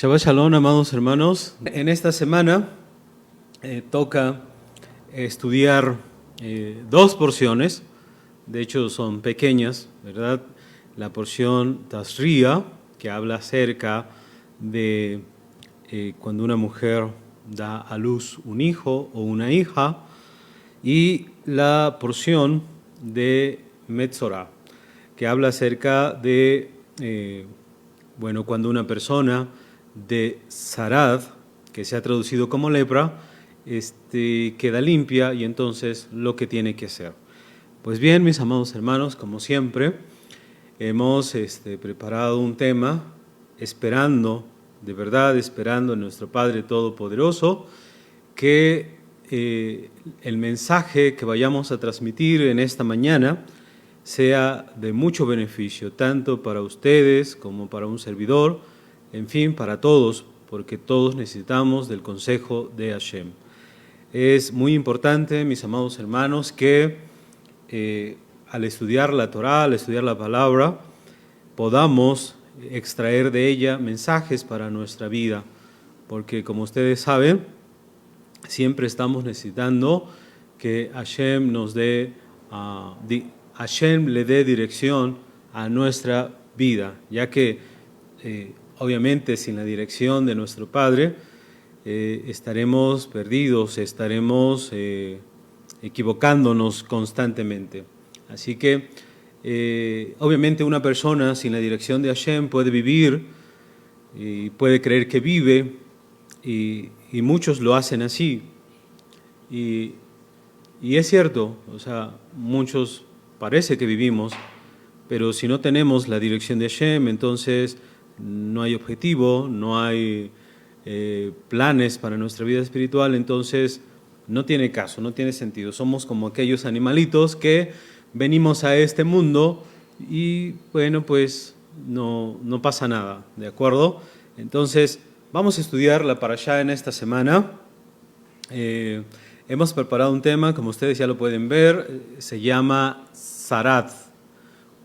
Shabbat Shalom, amados hermanos. En esta semana toca estudiar dos porciones, de hecho son pequeñas, ¿verdad? La porción Tazria, que habla acerca de cuando una mujer da a luz un hijo o una hija, y la porción de Metzorah, que habla acerca de, cuando una persona de Sarad, que se ha traducido como lepra, queda limpia y entonces lo que tiene que hacer. Pues bien, mis amados hermanos, como siempre, hemos preparado un tema esperando, de verdad, esperando en nuestro Padre Todopoderoso, que el mensaje que vayamos a transmitir en esta mañana sea de mucho beneficio, tanto para ustedes como para un servidor, en fin, para todos, porque todos necesitamos del consejo de Hashem. Es muy importante, mis amados hermanos, que al estudiar la Torá, al estudiar la palabra, podamos extraer de ella mensajes para nuestra vida, porque como ustedes saben, siempre estamos necesitando que Hashem nos dé, Hashem le dé dirección a nuestra vida, ya que obviamente sin la dirección de nuestro Padre estaremos perdidos, estaremos equivocándonos constantemente. Así que obviamente una persona sin la dirección de Hashem puede vivir y puede creer que vive, y muchos lo hacen así. Y es cierto, o sea, muchos parece que vivimos, pero si no tenemos la dirección de Hashem, entonces no hay objetivo, no hay planes para nuestra vida espiritual, entonces no tiene caso, no tiene sentido. Somos como aquellos animalitos que venimos a este mundo y bueno, pues no pasa nada, ¿de acuerdo? Entonces vamos a estudiar la parashá en esta semana. Hemos preparado un tema, como ustedes ya lo pueden ver, se llama Sarad,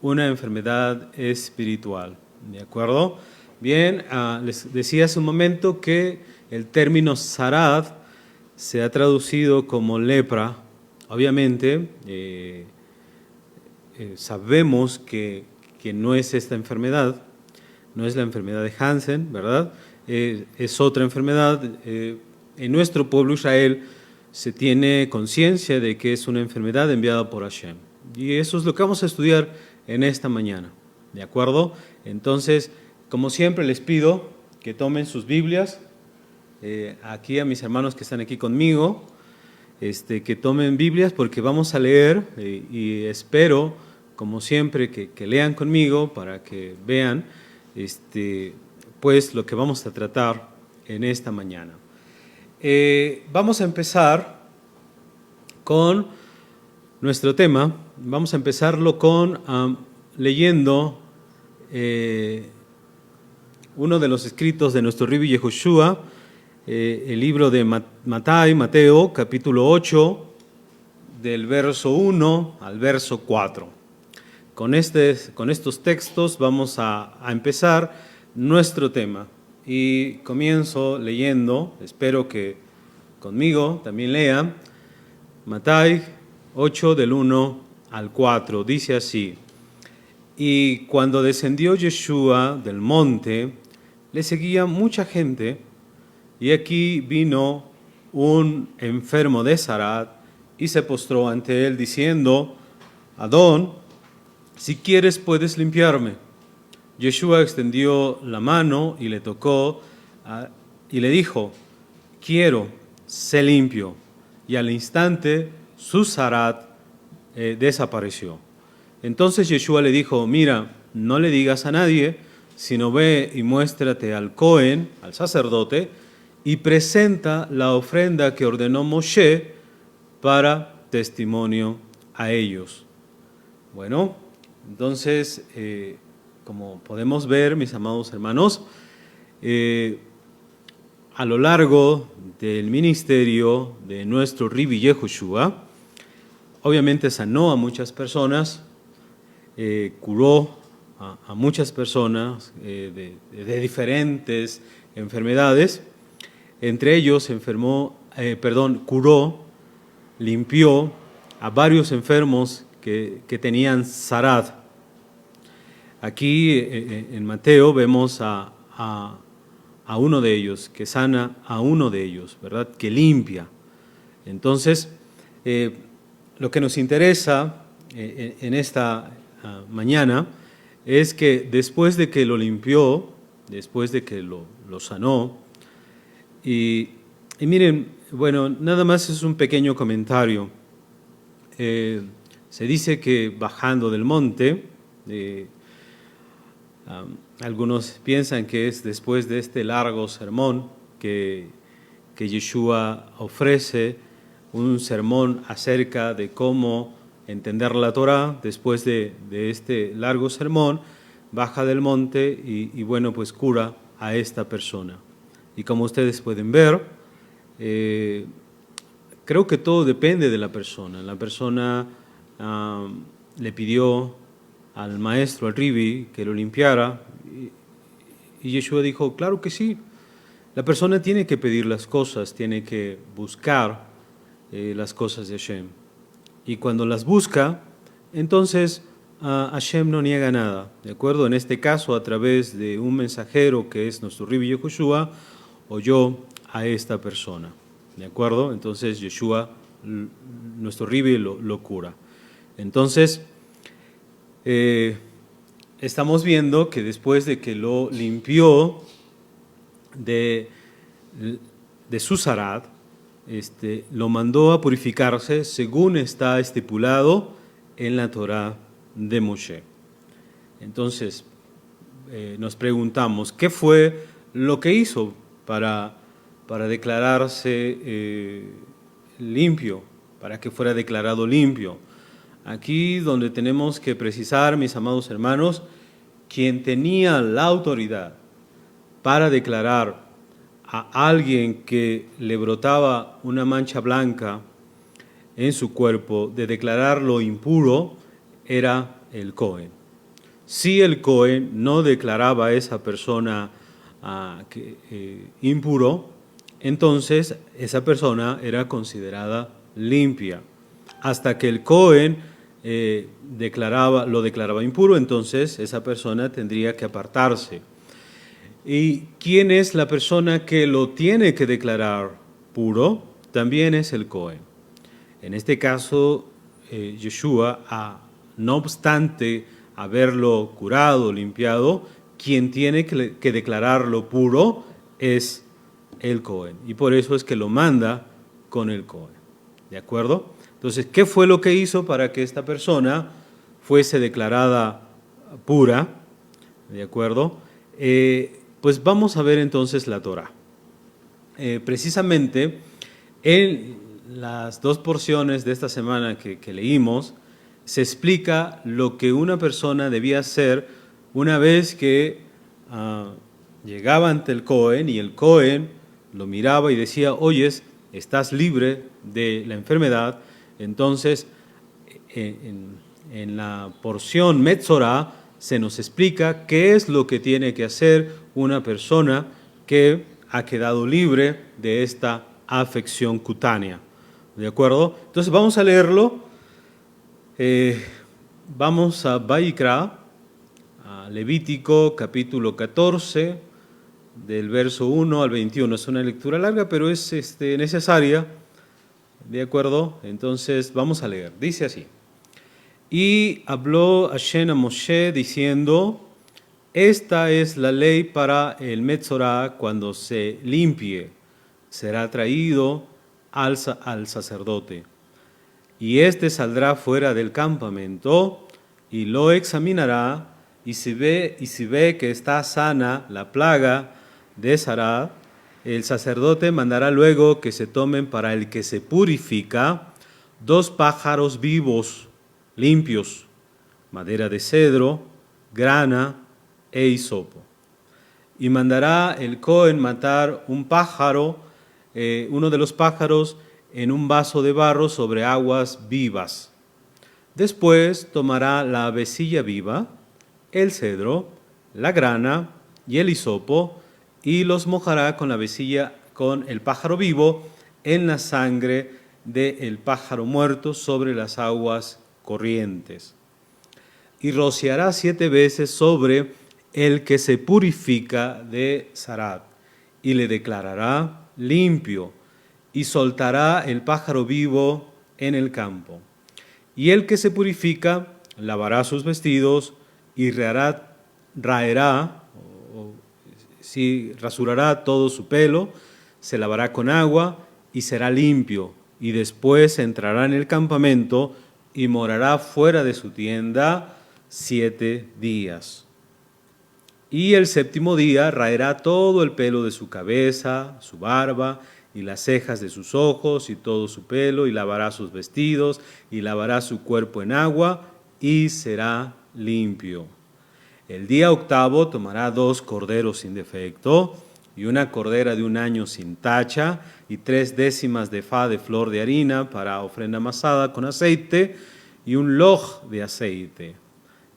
una enfermedad espiritual, ¿de acuerdo? Bien, les decía hace un momento que el término Sarad se ha traducido como lepra. Obviamente, sabemos que no es esta enfermedad, no es la enfermedad de Hansen, ¿verdad? Es otra enfermedad. En nuestro pueblo Israel se tiene conciencia de que es una enfermedad enviada por Hashem. Y eso es lo que vamos a estudiar en esta mañana, ¿de acuerdo? Entonces, como siempre les pido que tomen sus Biblias, aquí a mis hermanos que están aquí conmigo, que tomen Biblias porque vamos a leer y espero, como siempre, que lean conmigo para que vean pues lo que vamos a tratar en esta mañana. Vamos a empezar con nuestro tema. Vamos a empezarlo con leyendo uno de los escritos de nuestro Rabbi Yehoshua, el libro de Mateo, capítulo 8, del verso 1 al verso 4. Con estos textos vamos a empezar nuestro tema. Y comienzo leyendo, espero que conmigo también lean, Mateo 8 del 1 al 4, dice así: Y cuando descendió Yeshua del monte, le seguía mucha gente, y aquí vino un enfermo de Sarad, y se postró ante él, diciendo: Adón, si quieres puedes limpiarme. Yeshua extendió la mano y le tocó, y le dijo: quiero, sé limpio. Y al instante su Sarad desapareció. Entonces Yeshua le dijo: mira, no le digas a nadie, sino ve y muéstrate al Cohen, al sacerdote, y presenta la ofrenda que ordenó Moshe para testimonio a ellos. Bueno, entonces, como podemos ver, mis amados hermanos, a lo largo del ministerio de nuestro Rabbi Yehoshua, obviamente sanó a muchas personas, curó a muchas personas de diferentes enfermedades. Entre ellos curó, limpió a varios enfermos que tenían Sarad. Aquí en Mateo vemos a uno de ellos, que sana a uno de ellos, ¿verdad? Que limpia. Entonces, lo que nos interesa en esta mañana es que después de que lo limpió, después de que lo sanó, y miren, bueno, nada más es un pequeño comentario. Se dice que bajando del monte, algunos piensan que es después de este largo sermón que Yeshua ofrece un sermón acerca de cómo entender la Torá. Después de este largo sermón, baja del monte y bueno, pues cura a esta persona. Y como ustedes pueden ver, creo que todo depende de la persona. La persona le pidió al maestro, al Ribi, que lo limpiara, y Yeshua dijo, claro que sí. La persona tiene que pedir las cosas, tiene que buscar las cosas de Hashem. Y cuando las busca, entonces Hashem no niega nada, ¿de acuerdo? En este caso, a través de un mensajero que es nuestro Ribi Yehoshua, oyó a esta persona, ¿de acuerdo? Entonces Yeshua, nuestro Ribi, lo cura. Entonces, estamos viendo que después de que lo limpió de su Sarad, lo mandó a purificarse según está estipulado en la Torá de Moshe. Entonces, nos preguntamos, ¿qué fue lo que hizo para declararse limpio, para que fuera declarado limpio? Aquí donde tenemos que precisar, mis amados hermanos, quien tenía la autoridad para declarar a alguien que le brotaba una mancha blanca en su cuerpo, de declararlo impuro, era el Cohen. Si el Cohen no declaraba a esa persona impuro, entonces esa persona era considerada limpia. Hasta que el Cohen lo declaraba impuro, entonces esa persona tendría que apartarse. ¿Y quién es la persona que lo tiene que declarar puro? También es el Cohen. En este caso, Yeshua, no obstante haberlo curado, limpiado, quien tiene que declararlo puro es el Cohen. Y por eso es que lo manda con el Cohen. ¿De acuerdo? Entonces, ¿qué fue lo que hizo para que esta persona fuese declarada pura? ¿De acuerdo? Pues vamos a ver entonces la Torá. Precisamente en las dos porciones de esta semana que leímos, se explica lo que una persona debía hacer una vez que llegaba ante el Cohen y el Cohen lo miraba y decía, oyes, estás libre de la enfermedad. Entonces, en la porción Metzorá se nos explica qué es lo que tiene que hacer una persona que ha quedado libre de esta afección cutánea. ¿De acuerdo? Entonces vamos a leerlo. Vamos a Vayikra, a Levítico capítulo 14, del verso 1 al 21. Es una lectura larga, pero es necesaria. ¿De acuerdo? Entonces vamos a leer. Dice así. Y habló Hashem a Moshe diciendo, esta es la ley para el Metzorá cuando se limpie, será traído al sacerdote. Y saldrá fuera del campamento y lo examinará, y si ve que está sana la plaga de Sarad, el sacerdote mandará luego que se tomen para el que se purifica 2 pájaros vivos, limpios, madera de cedro, grana e hisopo. Y mandará el Cohen matar un pájaro, uno de los pájaros, en un vaso de barro sobre aguas vivas. Después tomará la avecilla viva, el cedro, la grana y el hisopo, y los mojará con la vecilla, con el pájaro vivo, en la sangre del pájaro muerto sobre las aguas corrientes. Y rociará 7 veces sobre el que se purifica de Zarat, y le declarará limpio, y soltará el pájaro vivo en el campo. Y el que se purifica lavará sus vestidos y rasurará todo su pelo, se lavará con agua y será limpio, y después entrará en el campamento y morará fuera de su tienda 7 días. Y el 7º día raerá todo el pelo de su cabeza, su barba, y las cejas de sus ojos, y todo su pelo, y lavará sus vestidos, y lavará su cuerpo en agua, y será limpio. El día 8º tomará 2 corderos sin defecto, y una cordera de 1 año sin tacha, y 3 décimas de efá de flor de harina para ofrenda amasada con aceite, y un loj de aceite.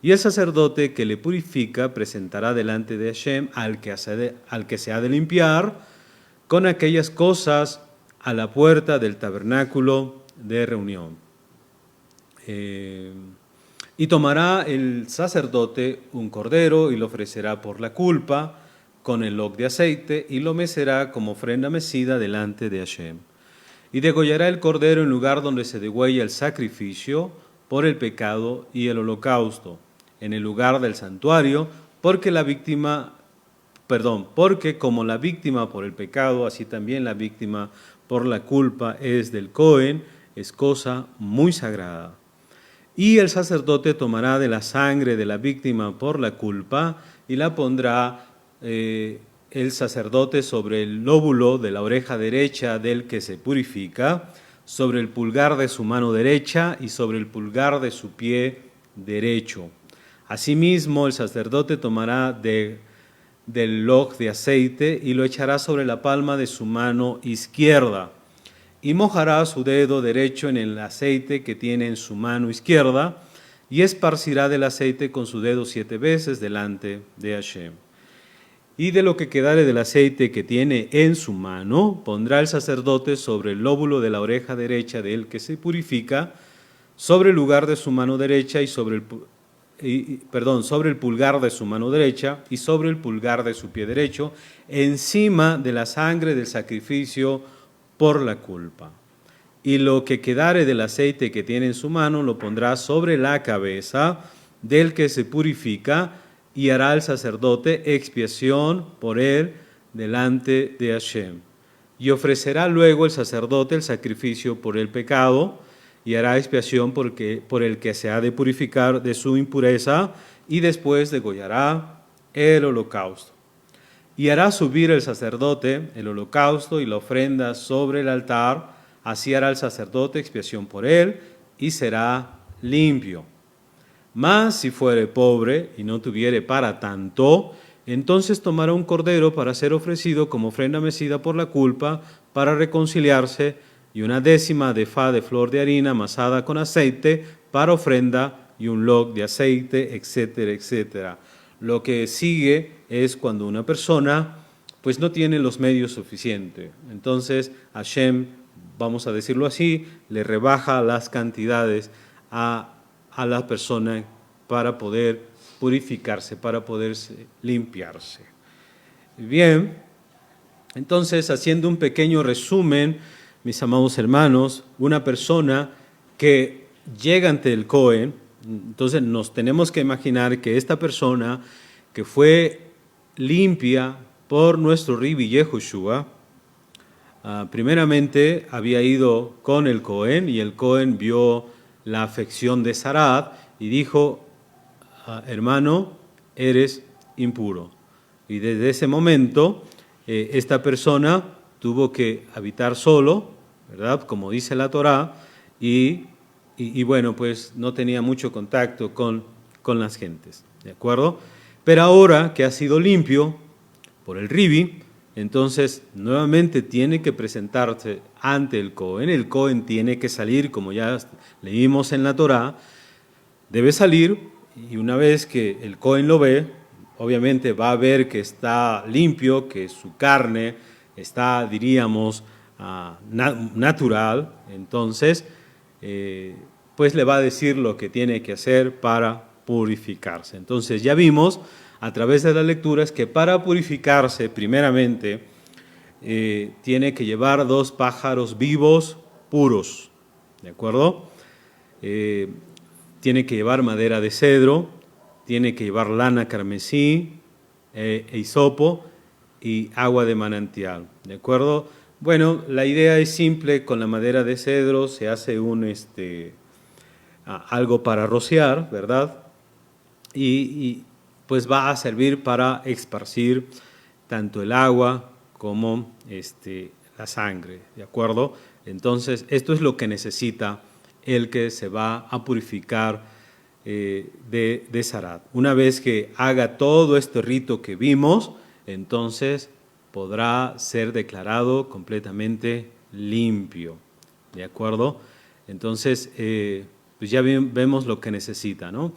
Y el sacerdote que le purifica presentará delante de Hashem al que se ha de limpiar, con aquellas cosas a la puerta del tabernáculo de reunión. Y tomará el sacerdote un cordero y lo ofrecerá por la culpa con el log de aceite y lo mecerá como ofrenda mecida delante de Hashem. Y degollará el cordero en lugar donde se degüella el sacrificio por el pecado y el holocausto, en el lugar del santuario, porque como la víctima por el pecado, así también la víctima por la culpa es del Cohen, es cosa muy sagrada. Y el sacerdote tomará de la sangre de la víctima por la culpa y la pondrá el sacerdote sobre el lóbulo de la oreja derecha del que se purifica, sobre el pulgar de su mano derecha y sobre el pulgar de su pie derecho. Asimismo, el sacerdote tomará del log de aceite y lo echará sobre la palma de su mano izquierda y mojará su dedo derecho en el aceite que tiene en su mano izquierda y esparcirá del aceite con su dedo 7 veces delante de Hashem. Y de lo que quedare del aceite que tiene en su mano, pondrá el sacerdote sobre el lóbulo de la oreja derecha del que se purifica, sobre el lugar de su mano derecha sobre el pulgar de su mano derecha y sobre el pulgar de su pie derecho, encima de la sangre del sacrificio por la culpa. Y lo que quedare del aceite que tiene en su mano lo pondrá sobre la cabeza del que se purifica y hará el sacerdote expiación por él delante de Hashem. Y ofrecerá luego el sacerdote el sacrificio por el pecado y hará expiación por el que se ha de purificar de su impureza y después degollará el holocausto. Y hará subir el sacerdote el holocausto y la ofrenda sobre el altar, así hará el sacerdote expiación por él y será limpio. Mas si fuere pobre y no tuviere para tanto, entonces tomará un cordero para ser ofrecido como ofrenda mecida por la culpa, para reconciliarse, y 1 décima de efá de flor de harina amasada con aceite para ofrenda, y un log de aceite, etcétera, etcétera. Lo que sigue es cuando una persona pues no tiene los medios suficientes. Entonces Hashem, vamos a decirlo así, le rebaja las cantidades a la persona para poder purificarse, para poder limpiarse. Bien, entonces haciendo un pequeño resumen, mis amados hermanos, una persona que llega ante el Cohen, entonces nos tenemos que imaginar que esta persona que fue limpia por nuestro Ribi Yehoshua, primeramente había ido con el Cohen y el Cohen vio la afección de Zarat y dijo, hermano, eres impuro. Y desde ese momento esta persona tuvo que habitar solo, ¿verdad? Como dice la Torá, y bueno, pues no tenía mucho contacto con las gentes, ¿de acuerdo? Pero ahora que ha sido limpio por el Ribi, entonces nuevamente tiene que presentarse ante el Cohen tiene que salir, como ya leímos en la Torá, debe salir y una vez que el Cohen lo ve, obviamente va a ver que está limpio, que su carne está, diríamos, natural, entonces pues le va a decir lo que tiene que hacer para purificarse. Entonces ya vimos a través de las lecturas que para purificarse primeramente tiene que llevar 2 pájaros vivos puros, ¿de acuerdo? Tiene que llevar madera de cedro, tiene que llevar lana carmesí, hisopo y agua de manantial, ¿de acuerdo? Bueno, la idea es simple, con la madera de cedro se hace algo para rociar, ¿verdad? Y pues va a servir para esparcir tanto el agua como la sangre, ¿de acuerdo? Entonces, esto es lo que necesita el que se va a purificar de Zarat. Una vez que haga todo este rito que vimos, entonces podrá ser declarado completamente limpio, ¿de acuerdo? Entonces, pues ya vemos lo que necesita, ¿no?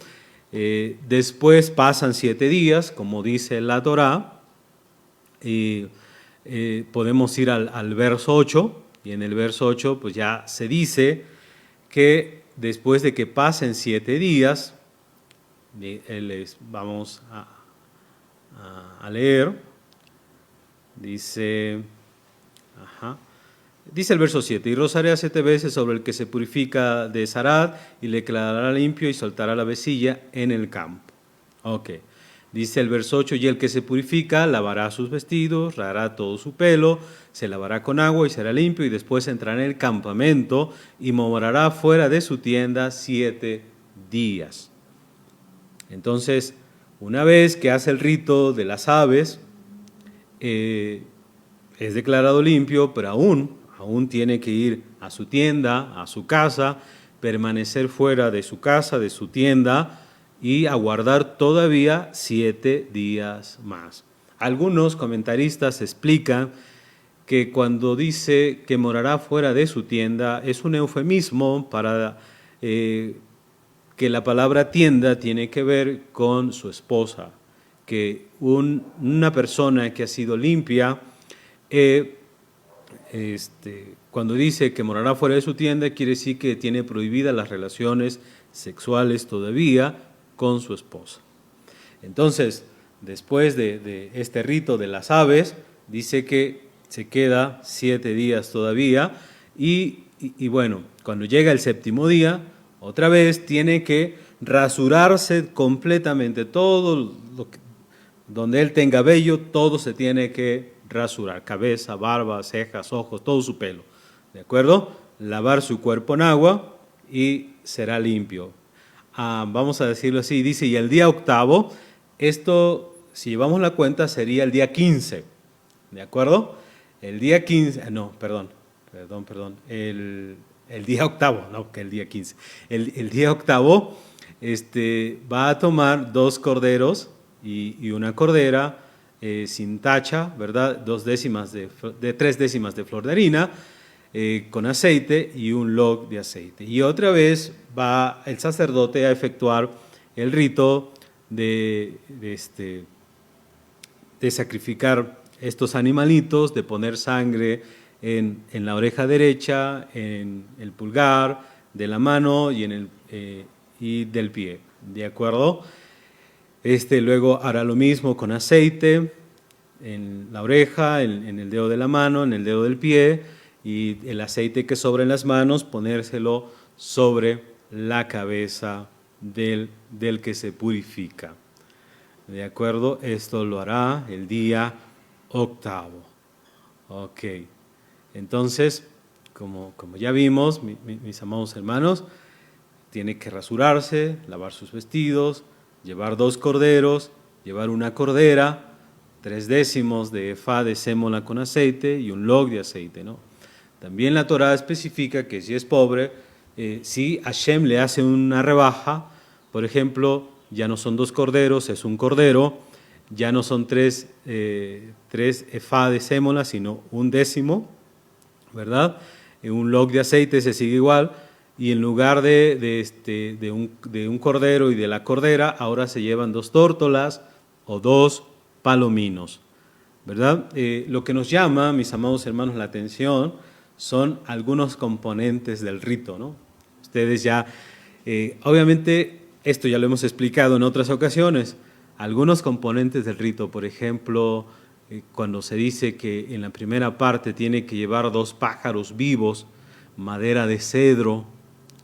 Después pasan 7 días, como dice la Torá, y podemos ir al verso 8, y en el verso 8 pues ya se dice que después de que pasen 7 días, vamos a leer, dice el verso 7, y rozará 7 veces sobre el que se purifica de Zarat, y le declarará limpio y soltará la vecilla en el campo. Ok. Dice el verso 8, y el que se purifica lavará sus vestidos, rasgará todo su pelo, se lavará con agua y será limpio, y después entrará en el campamento y morará fuera de su tienda 7 días. Entonces, una vez que hace el rito de las aves, es declarado limpio, pero aún tiene que ir a su tienda, a su casa, permanecer fuera de su casa, de su tienda, y aguardar todavía 7 días más. Algunos comentaristas explican que cuando dice que morará fuera de su tienda es un eufemismo para que la palabra tienda tiene que ver con su esposa, que una persona que ha sido limpia, cuando dice que morará fuera de su tienda, quiere decir que tiene prohibidas las relaciones sexuales todavía con su esposa. Entonces, después de este rito de las aves, dice que se queda 7 días todavía y bueno, cuando llega el 7º día, otra vez tiene que rasurarse completamente, todo donde él tenga vello, todo se tiene que rasurar, cabeza, barba, cejas, ojos, todo su pelo, ¿de acuerdo? Lavar su cuerpo en agua y será limpio. Vamos a decirlo así, dice, y el día 8, esto, si llevamos la cuenta, sería el día 15, ¿de acuerdo? El día 15, el día 8, no, que el día 15. El día 8, va a tomar 2 corderos y una cordera sin tacha, ¿verdad? 3 décimas de flor de harina, con aceite y un log de aceite. Y otra vez va el sacerdote a efectuar el rito de sacrificar estos animalitos, de poner sangre en la oreja derecha, en el pulgar, de la mano y del pie, ¿de acuerdo? Luego hará lo mismo con aceite en la oreja, en el dedo de la mano, en el dedo del pie, y el aceite que sobra en las manos, ponérselo sobre la cabeza del que se purifica. ¿De acuerdo? Esto lo hará el día 8. Ok. Entonces, como ya vimos, mis amados hermanos, tiene que rasurarse, lavar sus vestidos, llevar 2 corderos, llevar una cordera, 3 décimos de efá de sémola con aceite y un log de aceite, ¿no? También la Torá especifica que si es pobre, si Hashem le hace una rebaja, por ejemplo, ya no son 2 corderos, es un cordero, ya no son 3 efá de sémola, sino 1 décimo, ¿verdad? Un log de aceite se sigue igual, y en lugar de un cordero y de la cordera, ahora se llevan 2 tórtolas o 2 palominos, ¿verdad? Lo que nos llama, mis amados hermanos, la atención son algunos componentes del rito, ¿no? Ustedes ya, obviamente, esto ya lo hemos explicado en otras ocasiones, algunos componentes del rito, por ejemplo, cuando se dice que en la primera parte tiene que llevar 2 pájaros vivos, madera de cedro,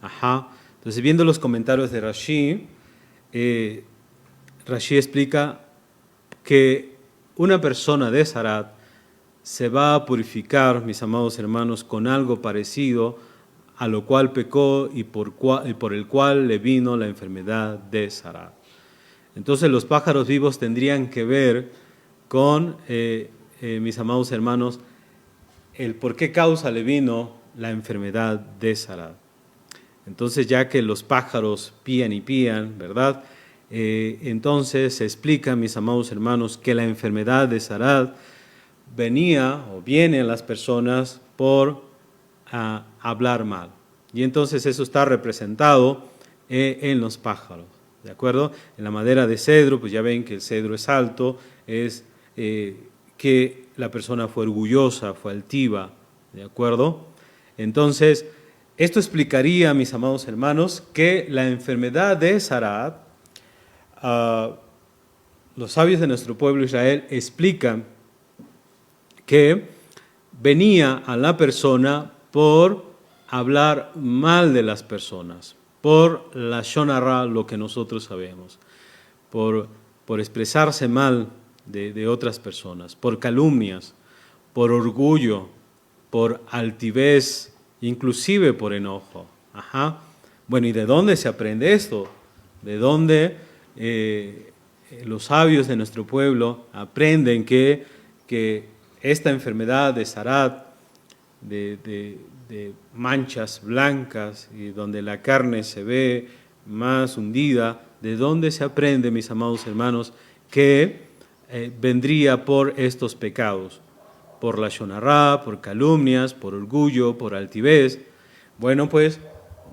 ajá. Entonces, viendo los comentarios de Rashi, Rashi explica que una persona de Zarat se va a purificar, mis amados hermanos, con algo parecido a lo cual pecó y por el cual le vino la enfermedad de Zarat. Entonces los pájaros vivos tendrían que ver con, mis amados hermanos, el por qué causa le vino la enfermedad de Zarat. Entonces, ya que los pájaros pían y pían, ¿verdad? Entonces se explica, mis amados hermanos, que la enfermedad de Zarat venía o viene a las personas por hablar mal. Y entonces eso está representado en los pájaros, ¿de acuerdo? En la madera de cedro, pues ya ven que el cedro es alto, es que la persona fue orgullosa, fue altiva, ¿de acuerdo? Entonces, esto explicaría, mis amados hermanos, que la enfermedad de Zarat, los sabios de nuestro pueblo Israel explican que venía a la persona por hablar mal de las personas, por la lashon hara, lo que nosotros sabemos, por expresarse mal de otras personas, por calumnias, por orgullo, por altivez, inclusive por enojo. Ajá. Bueno, ¿y de dónde se aprende esto? ¿De dónde los sabios de nuestro pueblo aprenden que esta enfermedad de Zarat, de manchas blancas y donde la carne se ve más hundida, de dónde se aprende, mis amados hermanos, que vendría por estos pecados? Por la lashon hara, por calumnias, por orgullo, por altivez? Bueno, pues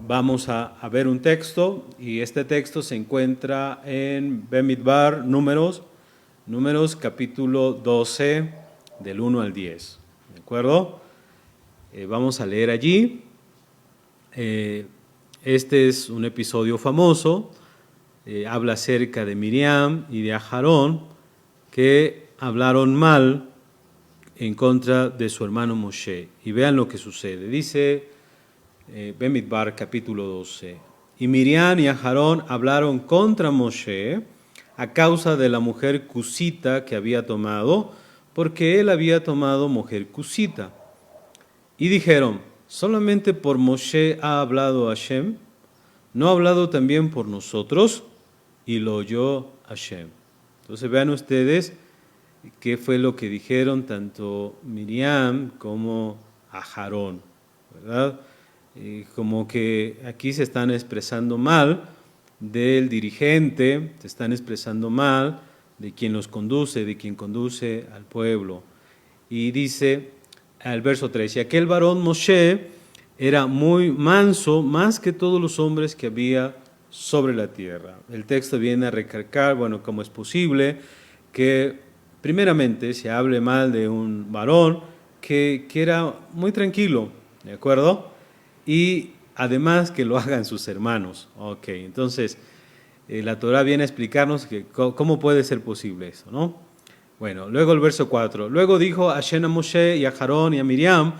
vamos a ver un texto, y este texto se encuentra en Bemidbar, Números capítulo 12, del 1 al 10, ¿de acuerdo? Vamos a leer allí. Este es un episodio famoso, habla acerca de Miriam y de Aarón, que hablaron mal en contra de su hermano Moshe. Y vean lo que sucede. Dice Bemidbar capítulo 12. Y Miriam y Aarón hablaron contra Moshe a causa de la mujer cusita que había tomado, porque él había tomado mujer cusita. Y dijeron: ¿solamente por Moshe ha hablado Hashem? ¿No ha hablado también por nosotros? Y lo oyó Hashem. Entonces vean ustedes qué fue lo que dijeron tanto Miriam como Aarón, ¿verdad? Como que aquí se están expresando mal del dirigente, se están expresando mal de quien los conduce, de quien conduce al pueblo. Y dice al verso 3, y aquel varón Moshe era muy manso, más que todos los hombres que había sobre la tierra. El texto viene a recalcar, bueno, cómo es posible que primeramente se hable mal de un varón que era muy tranquilo, ¿de acuerdo? Y además que lo hagan sus hermanos. Ok, entonces la Torah viene a explicarnos que cómo puede ser posible eso, ¿no? Bueno, luego el verso 4. Luego dijo Hashem a Moshe y a Aarón y a Miriam: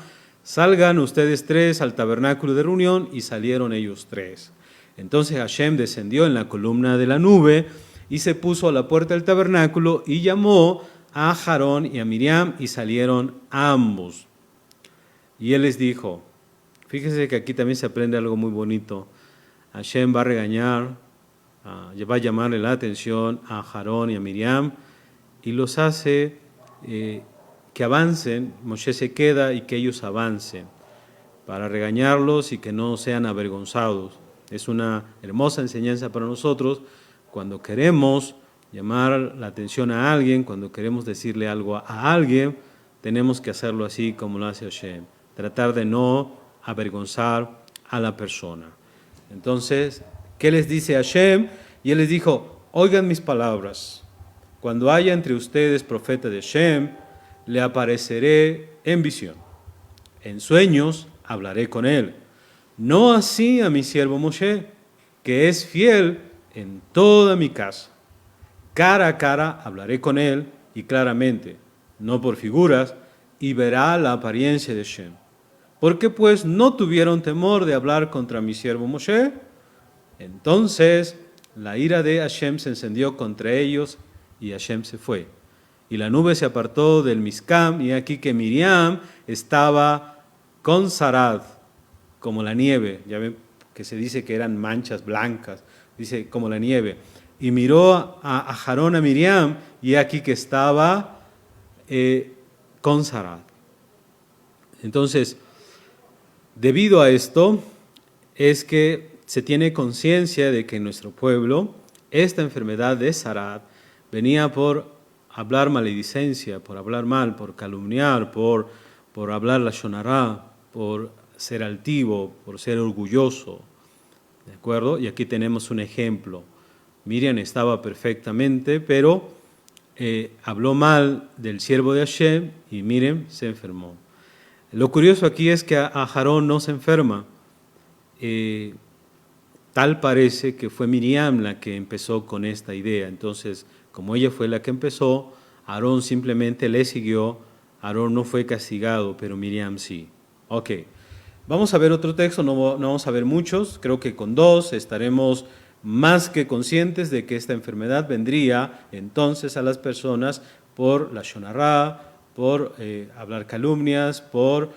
salgan ustedes 3 al tabernáculo de reunión, y salieron ellos 3. Entonces Hashem descendió en la columna de la nube y se puso a la puerta del tabernáculo y llamó a Aarón y a Miriam, y salieron ambos. Y él les dijo, fíjese que aquí también se aprende algo muy bonito. Hashem va a regañar, va a llamarle la atención a Aarón y a Miriam, y los hace que avancen. Moshe se queda y que ellos avancen para regañarlos y que no sean avergonzados. Es una hermosa enseñanza para nosotros cuando queremos llamar la atención a alguien, cuando queremos decirle algo a alguien, tenemos que hacerlo así como lo hace Hashem, tratar de no avergonzar a la persona. Entonces, ¿qué les dice Hashem? Y él les dijo: oigan mis palabras, cuando haya entre ustedes profeta de Hashem, le apareceré en visión. En sueños hablaré con él. No así a mi siervo Moshe, que es fiel en toda mi casa. Cara a cara hablaré con él y claramente, no por figuras, y verá la apariencia de Hashem. ¿Por qué pues no tuvieron temor de hablar contra mi siervo Moshe? Entonces la ira de Hashem se encendió contra ellos y Hashem se fue. Y la nube se apartó del Mizcam, y aquí que Miriam estaba con Sarad, como la nieve. Ya ven que se dice que eran manchas blancas, dice como la nieve. Y miró a Aarón, a Miriam, y aquí que estaba con Sarad. Entonces, debido a esto, es que se tiene conciencia de que en nuestro pueblo esta enfermedad de Sarad venía por hablar maledicencia, por hablar mal, por calumniar, por hablar la shonará, por ser altivo, por ser orgulloso. ¿De acuerdo? Y aquí tenemos un ejemplo. Miriam estaba perfectamente, pero habló mal del siervo de Hashem y Miriam se enfermó. Lo curioso aquí es que a Aarón no se enferma. Tal parece que fue Miriam la que empezó con esta idea. Entonces, como ella fue la que empezó, Aarón simplemente le siguió. Aarón no fue castigado, pero Miriam sí. Ok, vamos a ver otro texto, no vamos a ver muchos. Creo que con 2 estaremos más que conscientes de que esta enfermedad vendría entonces a las personas por la shonará, por hablar calumnias, por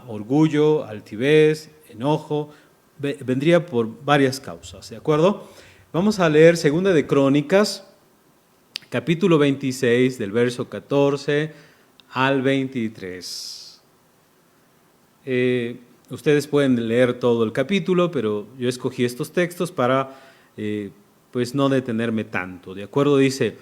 orgullo, altivez, enojo. Vendría por varias causas, ¿de acuerdo? Vamos a leer 2 de Crónicas, capítulo 26, del verso 14 al 23. Ustedes pueden leer todo el capítulo, pero yo escogí estos textos para pues no detenerme tanto. ¿De acuerdo? Dice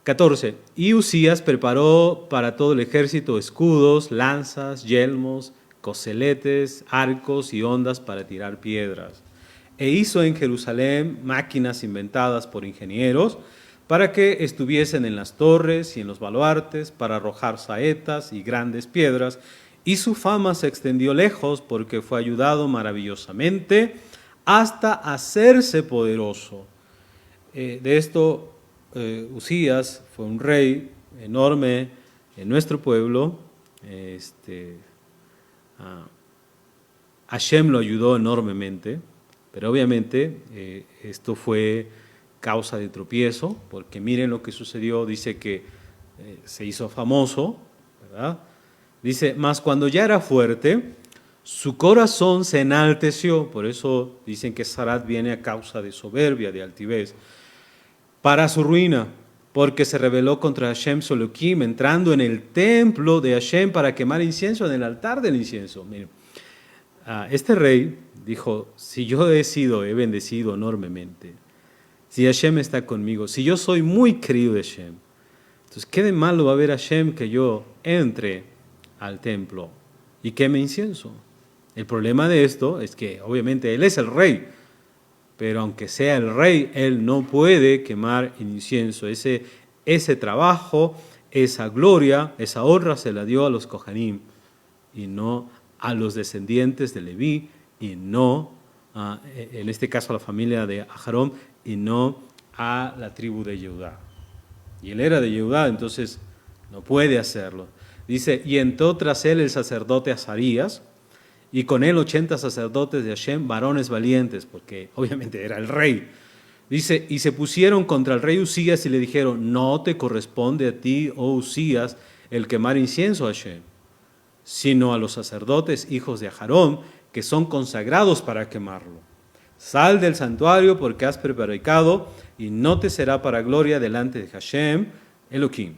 14. Y Usías preparó para todo el ejército escudos, lanzas, yelmos, coseletes, arcos y hondas para tirar piedras. E hizo en Jerusalén máquinas inventadas por ingenieros para que estuviesen en las torres y en los baluartes, para arrojar saetas y grandes piedras. Y su fama se extendió lejos porque fue ayudado maravillosamente hasta hacerse poderoso. De esto, Usías fue un rey enorme en nuestro pueblo. Hashem lo ayudó enormemente, pero obviamente esto fue causa de tropiezo, porque miren lo que sucedió. Dice que se hizo famoso, ¿verdad? Dice, mas cuando ya era fuerte, su corazón se enalteció. Por eso dicen que Sarad viene a causa de soberbia, de altivez, para su ruina, porque se rebeló contra Hashem Soloquim, entrando en el templo de Hashem para quemar incienso en el altar del incienso. Miren, este rey dijo, si yo he bendecido enormemente, si Hashem está conmigo, si yo soy muy querido de Hashem, entonces ¿qué de malo va a haber Hashem que yo entre al templo y queme incienso? El problema de esto es que obviamente él es el rey, pero aunque sea el rey, él no puede quemar incienso. Ese trabajo, esa gloria, esa honra se la dio a los Kohanim y no a los descendientes de Leví, y no, en este caso a la familia de Aarón, y no a la tribu de Yehudá. Y él era de Yehudá, entonces no puede hacerlo. Dice, y entró tras él el sacerdote Azarías, y con él 80 sacerdotes de Hashem, varones valientes, porque obviamente era el rey. Dice, y se pusieron contra el rey Usías y le dijeron, no te corresponde a ti, oh Usías, el quemar incienso a Hashem, sino a los sacerdotes hijos de Aarón, que son consagrados para quemarlo. Sal del santuario porque has prevaricado, y no te será para gloria delante de Hashem, Elohim.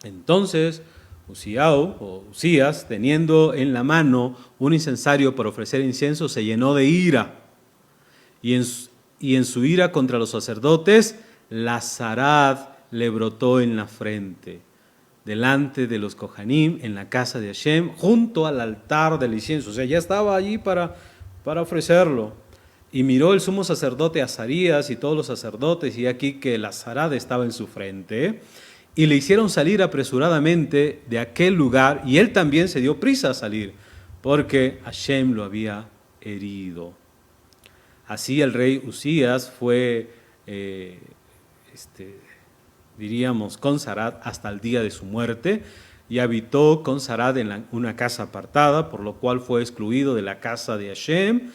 Entonces Usías, teniendo en la mano un incensario para ofrecer incienso, se llenó de ira, y en su ira contra los sacerdotes, la Sarad le brotó en la frente, delante de los Kohanim, en la casa de Hashem, junto al altar del incienso. O sea, ya estaba allí para ofrecerlo. Y miró el sumo sacerdote Azarías y todos los sacerdotes, y aquí que la Sarad estaba en su frente, y le hicieron salir apresuradamente de aquel lugar, y él también se dio prisa a salir, porque Hashem lo había herido. Así el rey Usías fue, diríamos, con Sarad hasta el día de su muerte, y habitó con Sarad en una casa apartada, por lo cual fue excluido de la casa de Hashem.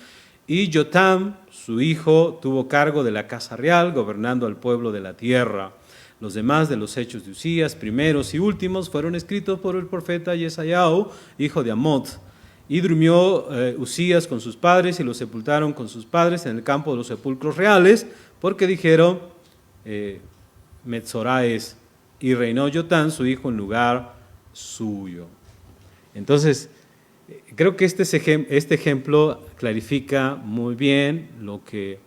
Y Yotam, su hijo, tuvo cargo de la casa real, gobernando al pueblo de la tierra. Los demás de los hechos de Usías, primeros y últimos, fueron escritos por el profeta Yesayahu, hijo de Amot. Y durmió Usías con sus padres y lo sepultaron con sus padres en el campo de los sepulcros reales, porque dijeron, Metzorá es, y reinó Yotam, su hijo, en lugar suyo. Entonces, creo que este ejemplo clarifica muy bien lo que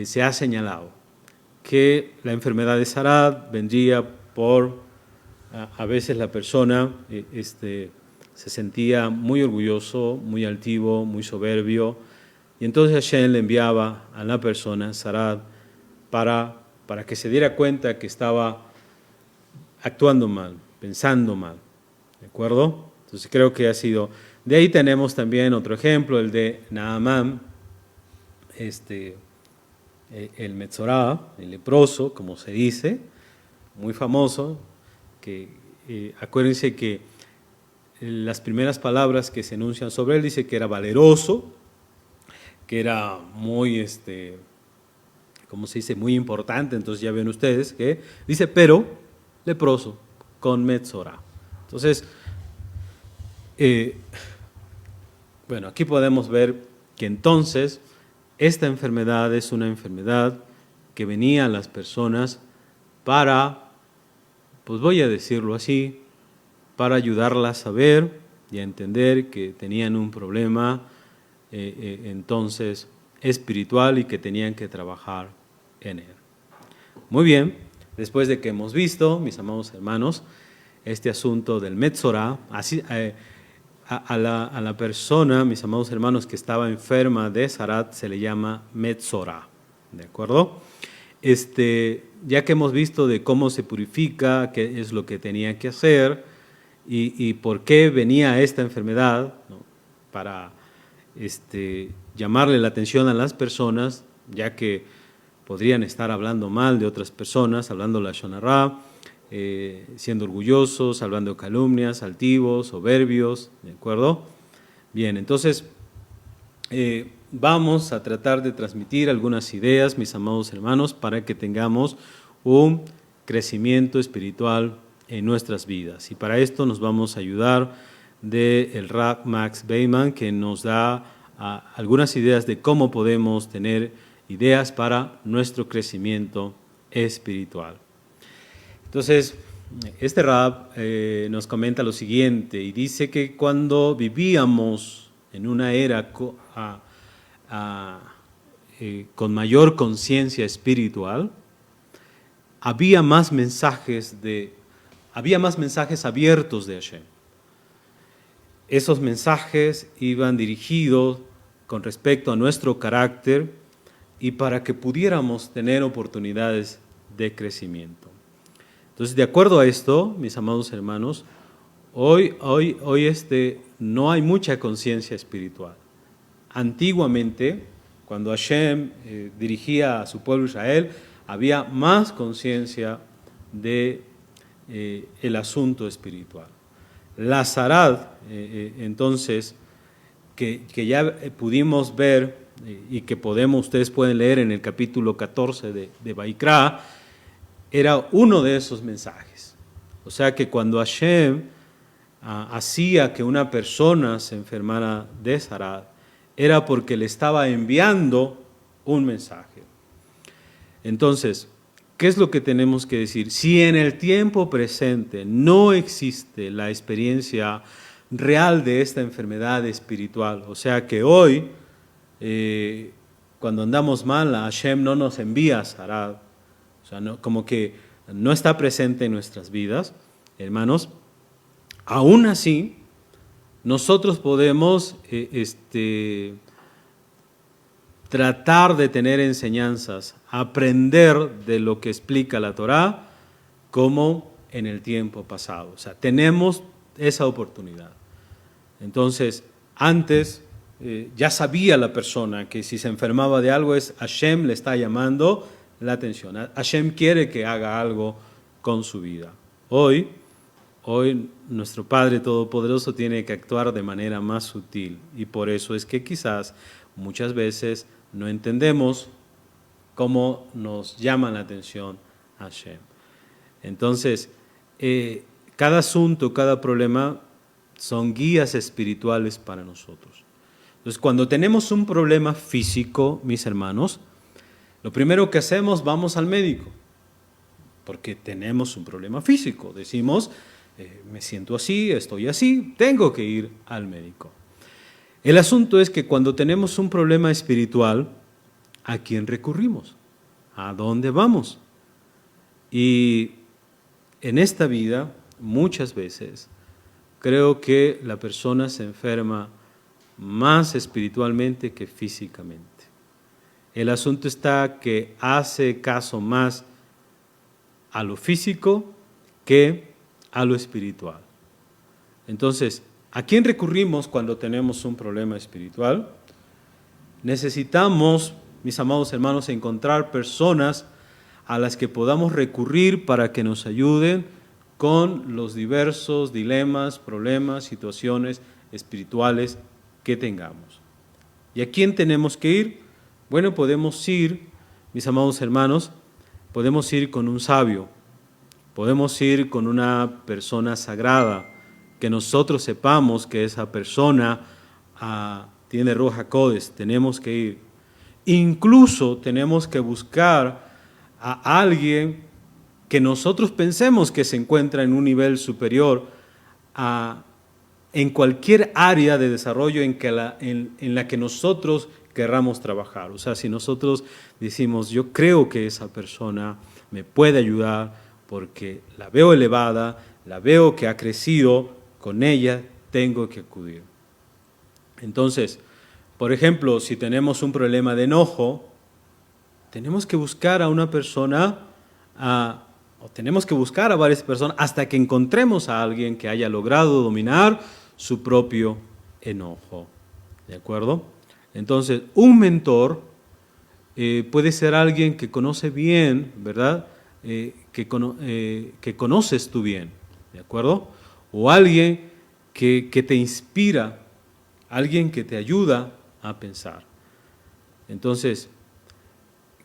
se ha señalado, que la enfermedad de Sarad vendría por, a veces la persona se sentía muy orgulloso, muy altivo, muy soberbio, y entonces Hashem le enviaba a la persona, Sarad, para que se diera cuenta que estaba actuando mal, pensando mal, ¿de acuerdo? Entonces creo que ha sido. De ahí tenemos también otro ejemplo, el de Naamán, el Metzorá, el leproso, como se dice, muy famoso, que acuérdense que las primeras palabras que se enuncian sobre él dice que era valeroso, que era muy, ¿cómo se dice?, muy importante. Entonces ya ven ustedes que dice, pero leproso, con Metzorá. Entonces, bueno, aquí podemos ver que entonces esta enfermedad es una enfermedad que venía a las personas para, pues voy a decirlo así, para ayudarlas a ver y a entender que tenían un problema entonces espiritual y que tenían que trabajar en él. Muy bien, después de que hemos visto, mis amados hermanos, este asunto del Metzorá, así, a la persona, mis amados hermanos, que estaba enferma de Sarad se le llama Metzorá, ¿de acuerdo? Ya que hemos visto de cómo se purifica, qué es lo que tenía que hacer y por qué venía esta enfermedad, ¿no?, para llamarle la atención a las personas, ya que podrían estar hablando mal de otras personas, hablando la Lashon Hará, siendo orgullosos, hablando calumnias, altivos, soberbios, ¿de acuerdo? Bien, entonces vamos a tratar de transmitir algunas ideas, mis amados hermanos, para que tengamos un crecimiento espiritual en nuestras vidas. Y para esto nos vamos a ayudar del Rav Max Beiman, que nos da algunas ideas de cómo podemos tener ideas para nuestro crecimiento espiritual. Entonces, este Rav nos comenta lo siguiente, y dice que cuando vivíamos en una era con mayor conciencia espiritual, había más mensajes abiertos de Hashem. Esos mensajes iban dirigidos con respecto a nuestro carácter y para que pudiéramos tener oportunidades de crecimiento. Entonces, de acuerdo a esto, mis amados hermanos, hoy no hay mucha conciencia espiritual. Antiguamente, cuando Hashem dirigía a su pueblo Israel, había más conciencia de el asunto espiritual. La Sarad, entonces, que ya pudimos ver y que ustedes pueden leer en el capítulo 14 de Vaikra, era uno de esos mensajes. O sea que cuando Hashem hacía que una persona se enfermara de Sarad, era porque le estaba enviando un mensaje. Entonces, ¿qué es lo que tenemos que decir? Si en el tiempo presente no existe la experiencia real de esta enfermedad espiritual, o sea que hoy, cuando andamos mal, Hashem no nos envía Sarad, o sea, como que no está presente en nuestras vidas, hermanos, aún así, nosotros podemos tratar de tener enseñanzas, aprender de lo que explica la Torá, como en el tiempo pasado. O sea, tenemos esa oportunidad. Entonces, antes ya sabía la persona que si se enfermaba de algo es Hashem le está llamando la atención. Hashem quiere que haga algo con su vida. Hoy nuestro Padre Todopoderoso tiene que actuar de manera más sutil y por eso es que quizás muchas veces no entendemos cómo nos llama la atención Hashem. Entonces, cada asunto, cada problema son guías espirituales para nosotros. Entonces, cuando tenemos un problema físico, mis hermanos, lo primero que hacemos, vamos al médico, porque tenemos un problema físico. Decimos, me siento así, estoy así, tengo que ir al médico. El asunto es que cuando tenemos un problema espiritual, ¿a quién recurrimos? ¿A dónde vamos? Y en esta vida, muchas veces, creo que la persona se enferma más espiritualmente que físicamente. El asunto está que hace caso más a lo físico que a lo espiritual. Entonces, ¿a quién recurrimos cuando tenemos un problema espiritual? Necesitamos, mis amados hermanos, encontrar personas a las que podamos recurrir para que nos ayuden con los diversos dilemas, problemas, situaciones espirituales que tengamos. ¿Y a quién tenemos que ir? Bueno, podemos ir, mis amados hermanos, podemos ir con un sabio, podemos ir con una persona sagrada, que nosotros sepamos que esa persona tiene Ruach HaKodesh, tenemos que ir. Incluso tenemos que buscar a alguien que nosotros pensemos que se encuentra en un nivel superior en cualquier área de desarrollo en la que nosotros querramos trabajar. O sea, si nosotros decimos, yo creo que esa persona me puede ayudar porque la veo elevada, la veo que ha crecido, con ella tengo que acudir. Entonces, por ejemplo, si tenemos un problema de enojo, tenemos que buscar a una persona, o tenemos que buscar a varias personas hasta que encontremos a alguien que haya logrado dominar su propio enojo. ¿De acuerdo? Entonces, un mentor puede ser alguien que conoce bien, ¿verdad? Que conoces tú bien, ¿de acuerdo? O alguien que te inspira, alguien que te ayuda a pensar. Entonces,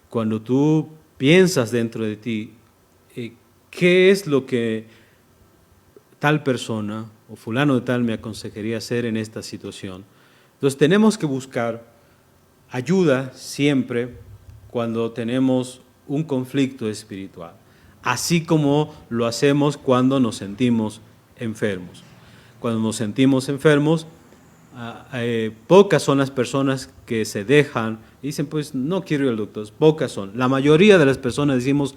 cuando tú piensas dentro de ti, ¿qué es lo que tal persona o fulano de tal me aconsejaría hacer en esta situación? Entonces tenemos que buscar ayuda siempre cuando tenemos un conflicto espiritual, así como lo hacemos cuando nos sentimos enfermos. Cuando nos sentimos enfermos, pocas son las personas que se dejan y dicen, pues no quiero ir al doctor, pocas son. La mayoría de las personas decimos,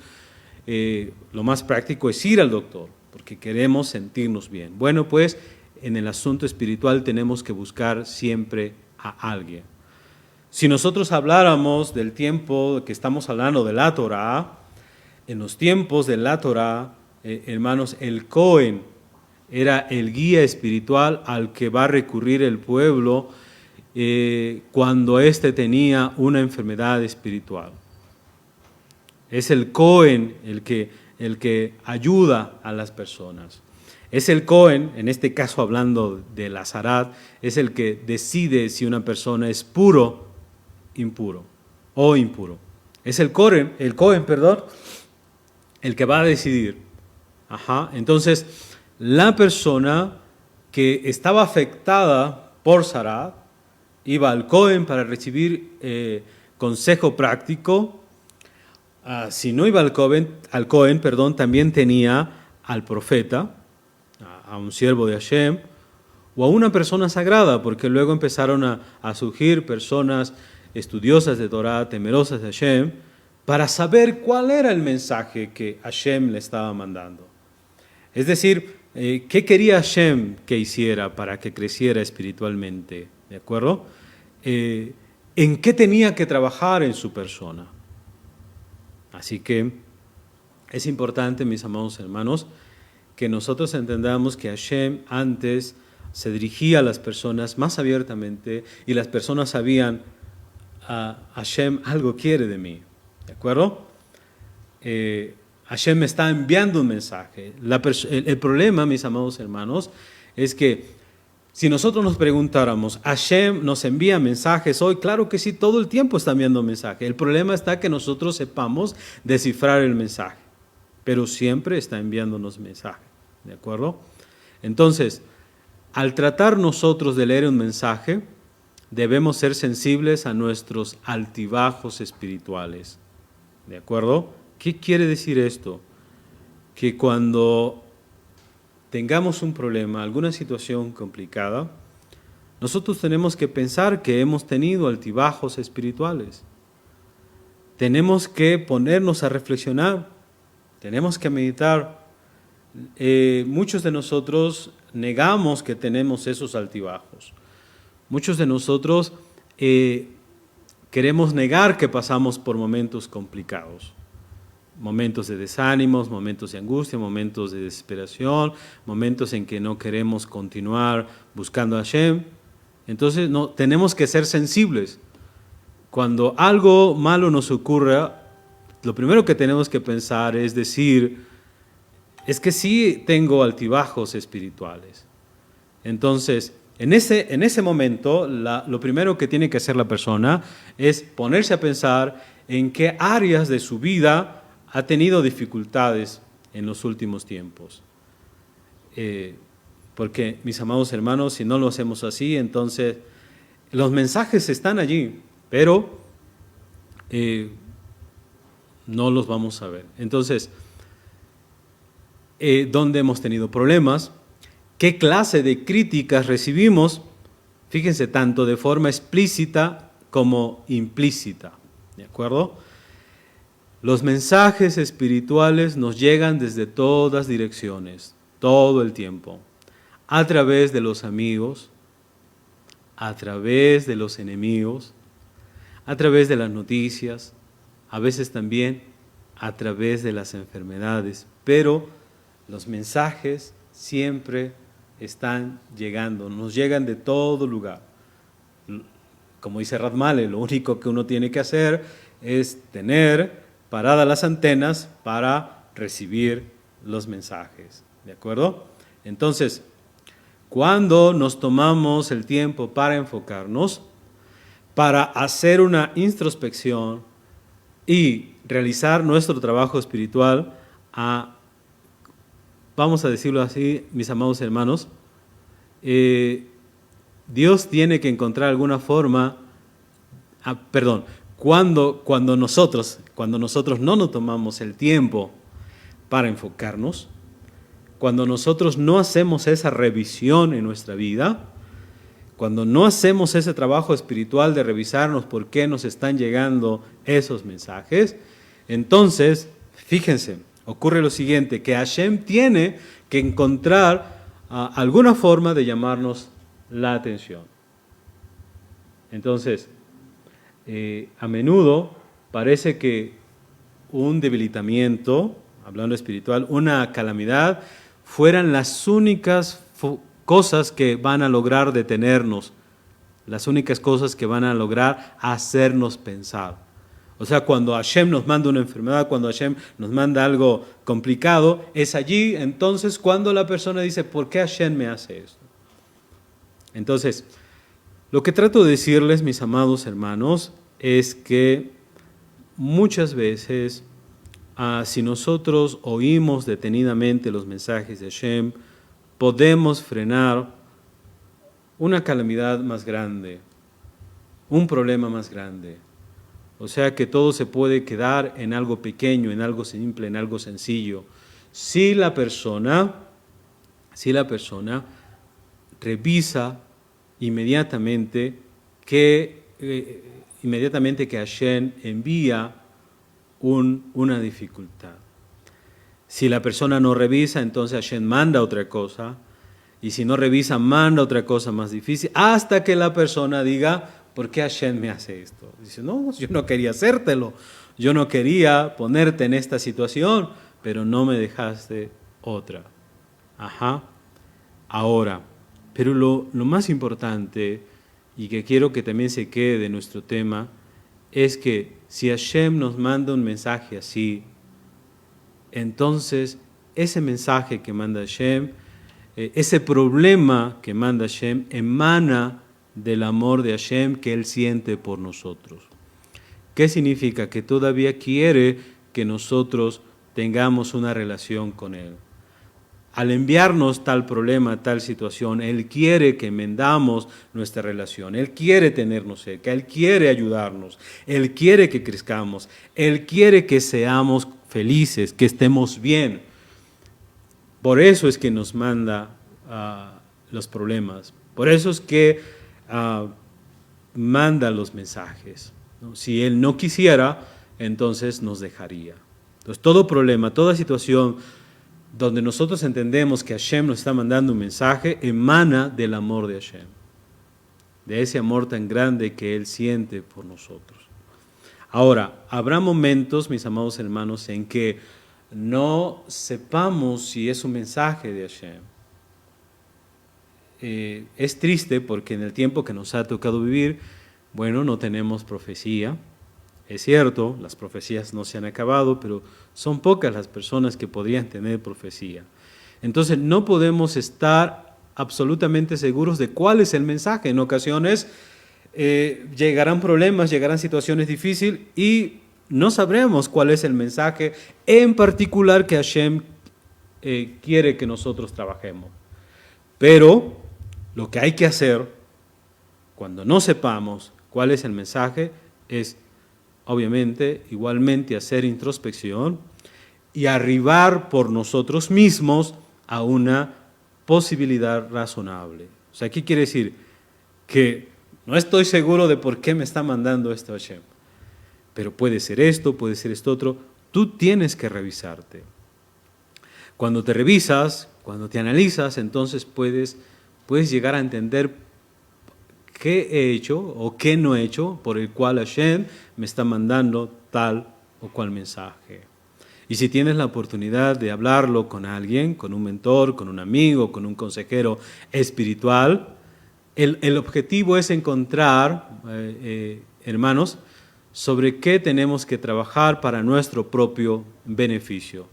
lo más práctico es ir al doctor, porque queremos sentirnos bien. Bueno, pues en el asunto espiritual tenemos que buscar siempre a alguien. Si nosotros habláramos del tiempo que estamos hablando de la Torá, en los tiempos de la Torá, hermanos, el Cohen era el guía espiritual al que va a recurrir el pueblo cuando éste tenía una enfermedad espiritual. Es el Cohen el que ayuda a las personas. Es el Cohen, en este caso hablando de la Zarat, es el que decide si una persona es puro, impuro o impuro. Es el Cohen, el que va a decidir. Entonces, la persona que estaba afectada por Zarat iba al Cohen para recibir consejo práctico. Si no iba al Cohen, también tenía al profeta, a un siervo de Hashem, o a una persona sagrada, porque luego empezaron a surgir personas estudiosas de Torah, temerosas de Hashem, para saber cuál era el mensaje que Hashem le estaba mandando. Es decir, ¿qué quería Hashem que hiciera para que creciera espiritualmente? ¿De acuerdo? en qué tenía que trabajar en su persona. Así que es importante, mis amados hermanos, que nosotros entendamos que Hashem antes se dirigía a las personas más abiertamente y las personas sabían, Hashem algo quiere de mí, ¿de acuerdo? Hashem me está enviando un mensaje. El problema, mis amados hermanos, es que si nosotros nos preguntáramos, ¿Hashem nos envía mensajes hoy? Claro que sí, todo el tiempo está enviando mensajes. El problema está que nosotros sepamos descifrar el mensaje, pero siempre está enviándonos mensajes, ¿de acuerdo? Entonces, al tratar nosotros de leer un mensaje, debemos ser sensibles a nuestros altibajos espirituales, ¿de acuerdo? ¿Qué quiere decir esto? Que cuando tengamos un problema, alguna situación complicada, nosotros tenemos que pensar que hemos tenido altibajos espirituales. Tenemos que ponernos a reflexionar, tenemos que meditar. Muchos de nosotros negamos que tenemos esos altibajos. Muchos de nosotros queremos negar que pasamos por momentos complicados. Momentos de desánimos, momentos de angustia, momentos de desesperación, momentos en que no queremos continuar buscando a Hashem. Entonces tenemos que ser sensibles. Cuando algo malo nos ocurra, lo primero que tenemos que pensar es decir, es que sí tengo altibajos espirituales. Entonces, en ese momento, lo primero que tiene que hacer la persona es ponerse a pensar en qué áreas de su vida ha tenido dificultades en los últimos tiempos. Porque, mis amados hermanos, si no lo hacemos así, entonces los mensajes están allí, pero no los vamos a ver. Entonces, ¿dónde hemos tenido problemas? ¿Qué clase de críticas recibimos? Fíjense, tanto de forma explícita como implícita, ¿de acuerdo? Los mensajes espirituales nos llegan desde todas direcciones, todo el tiempo, a través de los amigos, a través de los enemigos, a través de las noticias, a veces también a través de las enfermedades, pero los mensajes siempre están llegando, nos llegan de todo lugar. Como dice Radmale, lo único que uno tiene que hacer es tener paradas las antenas para recibir los mensajes, ¿de acuerdo? Entonces, cuando nos tomamos el tiempo para enfocarnos, para hacer una introspección y realizar nuestro trabajo espiritual, vamos a decirlo así, mis amados hermanos, Dios tiene que encontrar alguna forma, cuando nosotros no nos tomamos el tiempo para enfocarnos, cuando nosotros no hacemos esa revisión en nuestra vida, cuando no hacemos ese trabajo espiritual de revisarnos por qué nos están llegando esos mensajes, entonces, fíjense, ocurre lo siguiente, que Hashem tiene que encontrar alguna forma de llamarnos la atención. Entonces, a menudo parece que un debilitamiento, hablando espiritual, una calamidad, fueran las únicas cosas que van a lograr detenernos, las únicas cosas que van a lograr hacernos pensar. O sea, cuando Hashem nos manda una enfermedad, cuando Hashem nos manda algo complicado, es allí entonces cuando la persona dice, ¿por qué Hashem me hace esto? Entonces, lo que trato de decirles, mis amados hermanos, es que muchas veces, si nosotros oímos detenidamente los mensajes de Hashem, podemos frenar una calamidad más grande, un problema más grande. O sea que todo se puede quedar en algo pequeño, en algo simple, en algo sencillo. Si la persona revisa inmediatamente que Hashem envía una dificultad. Si la persona no revisa, entonces Hashem manda otra cosa, y si no revisa, manda otra cosa más difícil, hasta que la persona diga, ¿por qué Hashem me hace esto? Dice, no, yo no quería hacértelo, yo no quería ponerte en esta situación, pero no me dejaste otra. Ajá. Ahora, pero lo más importante, y que quiero que también se quede de nuestro tema, es que si Hashem nos manda un mensaje así, entonces ese mensaje que manda Hashem, ese problema que manda Hashem, emana del amor de Hashem que Él siente por nosotros. ¿Qué significa? Que todavía quiere que nosotros tengamos una relación con Él. Al enviarnos tal problema, tal situación, Él quiere que enmendamos nuestra relación, Él quiere tenernos cerca, Él quiere ayudarnos, Él quiere que crezcamos, Él quiere que seamos felices, que estemos bien. Por eso es que nos manda los problemas, por eso es que manda los mensajes, ¿no? Si Él no quisiera, entonces nos dejaría. Entonces todo problema, toda situación donde nosotros entendemos que Hashem nos está mandando un mensaje, emana del amor de Hashem, de ese amor tan grande que Él siente por nosotros. Ahora, habrá momentos, mis amados hermanos, en que no sepamos si es un mensaje de Hashem. Es triste porque en el tiempo que nos ha tocado vivir, bueno, no tenemos profecía. Es cierto, las profecías no se han acabado, pero son pocas las personas que podrían tener profecía. Entonces no podemos estar absolutamente seguros de cuál es el mensaje. En ocasiones llegarán problemas, llegarán situaciones difíciles y no sabremos cuál es el mensaje en particular que Hashem quiere que nosotros trabajemos. Pero lo que hay que hacer cuando no sepamos cuál es el mensaje es obviamente, igualmente hacer introspección y arribar por nosotros mismos a una posibilidad razonable. O sea, ¿qué quiere decir? Que no estoy seguro de por qué me está mandando esto Hashem, pero puede ser esto, puede ser esto otro. Tú tienes que revisarte. Cuando te revisas, cuando te analizas, entonces puedes llegar a entender qué he hecho o qué no he hecho por el cual Hashem me está mandando tal o cual mensaje. Y si tienes la oportunidad de hablarlo con alguien, con un mentor, con un amigo, con un consejero espiritual, el objetivo es encontrar, hermanos, sobre qué tenemos que trabajar para nuestro propio beneficio.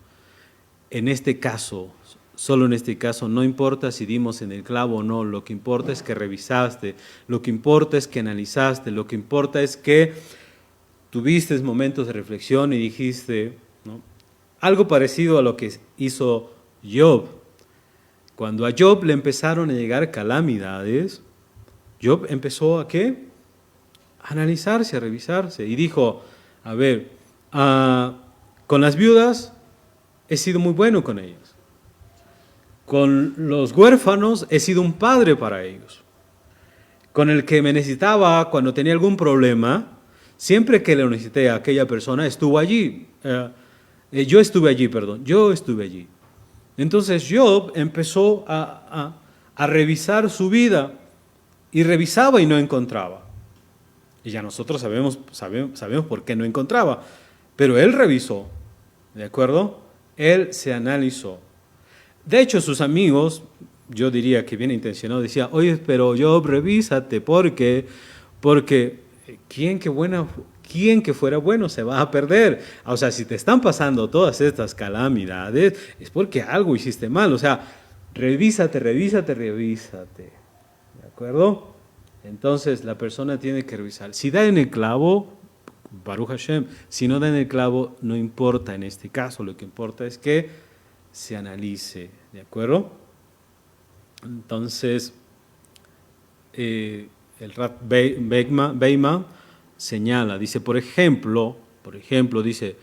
En este caso, solo en este caso, no importa si dimos en el clavo o no, lo que importa es que revisaste, lo que importa es que analizaste, lo que importa es que tuviste momentos de reflexión y dijiste, ¿no? Algo parecido a lo que hizo Job. Cuando a Job le empezaron a llegar calamidades, Job empezó ¿a qué? A analizarse, a revisarse y dijo, a ver, con las viudas he sido muy bueno con ellas. Con los huérfanos he sido un padre para ellos. Con el que me necesitaba cuando tenía algún problema, siempre que le necesité a aquella persona, estuvo allí. Yo estuve allí. Entonces Job empezó a revisar su vida y revisaba y no encontraba. Y ya nosotros sabemos por qué no encontraba. Pero él revisó, ¿de acuerdo? Él se analizó. De hecho, sus amigos, yo diría que bien intencionados, decían, oye, pero Job, revísate, porque ¿quién que fuera bueno se va a perder? O sea, si te están pasando todas estas calamidades, es porque algo hiciste mal. O sea, revísate. ¿De acuerdo? Entonces, la persona tiene que revisar. Si da en el clavo, Baruch Hashem, si no da en el clavo, no importa en este caso. Lo que importa es que se analice, ¿de acuerdo? Entonces, el Rat Beima señala, dice, por ejemplo, dice,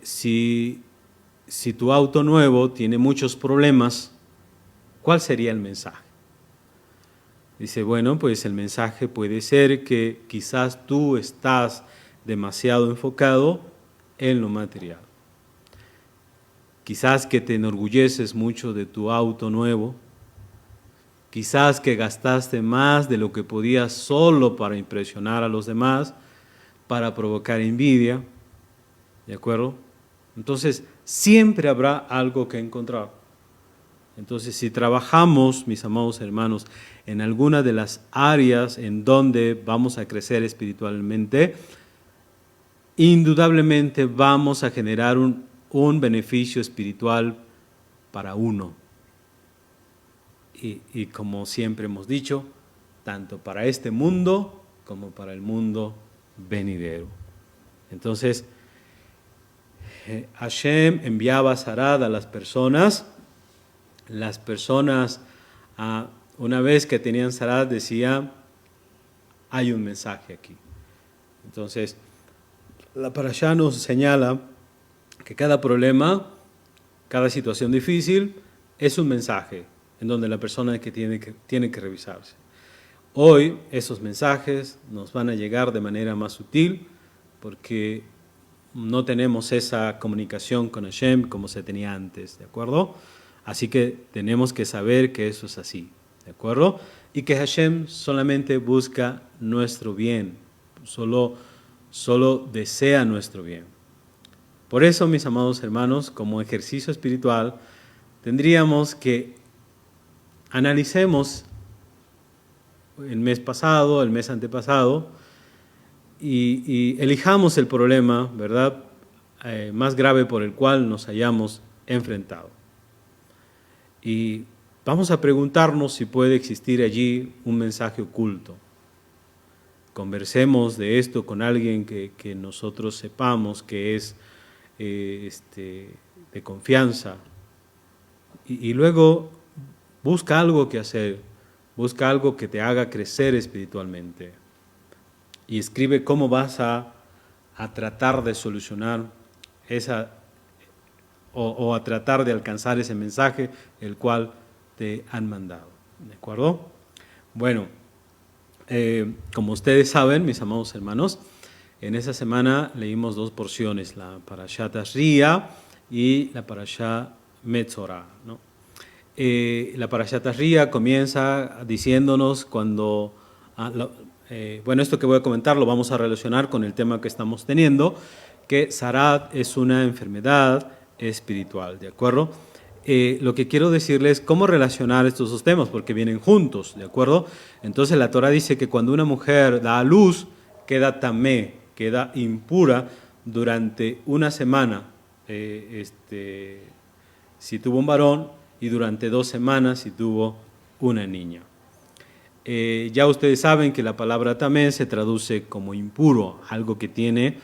si tu auto nuevo tiene muchos problemas, ¿cuál sería el mensaje? Dice, bueno, pues el mensaje puede ser que quizás tú estás demasiado enfocado en lo material. Quizás que te enorgulleces mucho de tu auto nuevo quizás que gastaste más de lo que podías solo para impresionar a los demás, para provocar envidia, ¿de acuerdo? Entonces, siempre habrá algo que encontrar. Entonces, si trabajamos, mis amados hermanos, en alguna de las áreas en donde vamos a crecer espiritualmente, indudablemente vamos a generar un beneficio espiritual para uno. Y como siempre hemos dicho, tanto para este mundo como para el mundo venidero. Entonces, Hashem enviaba a Sarad a las personas, una vez que tenían Sarad, decía, hay un mensaje aquí. Entonces, la parashá nos señala que cada problema, cada situación difícil, es un mensaje en donde la persona tiene que revisarse. Hoy esos mensajes nos van a llegar de manera más sutil porque no tenemos esa comunicación con Hashem como se tenía antes, ¿de acuerdo? Así que tenemos que saber que eso es así, ¿de acuerdo? Y que Hashem solamente busca nuestro bien, solo desea nuestro bien. Por eso, mis amados hermanos, como ejercicio espiritual, tendríamos que analicemos el mes pasado, el mes antepasado, y elijamos el problema, ¿verdad?, más grave por el cual nos hayamos enfrentado. Y vamos a preguntarnos si puede existir allí un mensaje oculto. Conversemos de esto con alguien que nosotros sepamos que es de confianza. Y luego busca algo que hacer, busca algo que te haga crecer espiritualmente. Y escribe cómo vas a tratar de solucionar o a tratar de alcanzar ese mensaje el cual te han mandado. ¿De acuerdo? Bueno, como ustedes saben, mis amados hermanos, en esa semana leímos 2 porciones, la Parashat Tashria y la Parashat Metzorah, ¿no? La Parashat Tashria comienza diciéndonos cuando... esto que voy a comentar lo vamos a relacionar con el tema que estamos teniendo, que Sarad es una enfermedad espiritual, ¿de acuerdo? Lo que quiero decirles es cómo relacionar estos dos temas, porque vienen juntos, ¿de acuerdo? Entonces la Torah dice que cuando una mujer da a luz, queda tamé, queda impura durante una semana, si tuvo un varón, y durante 2 semanas si tuvo una niña. Ya ustedes saben que la palabra tamé se traduce como impuro, algo que tiene,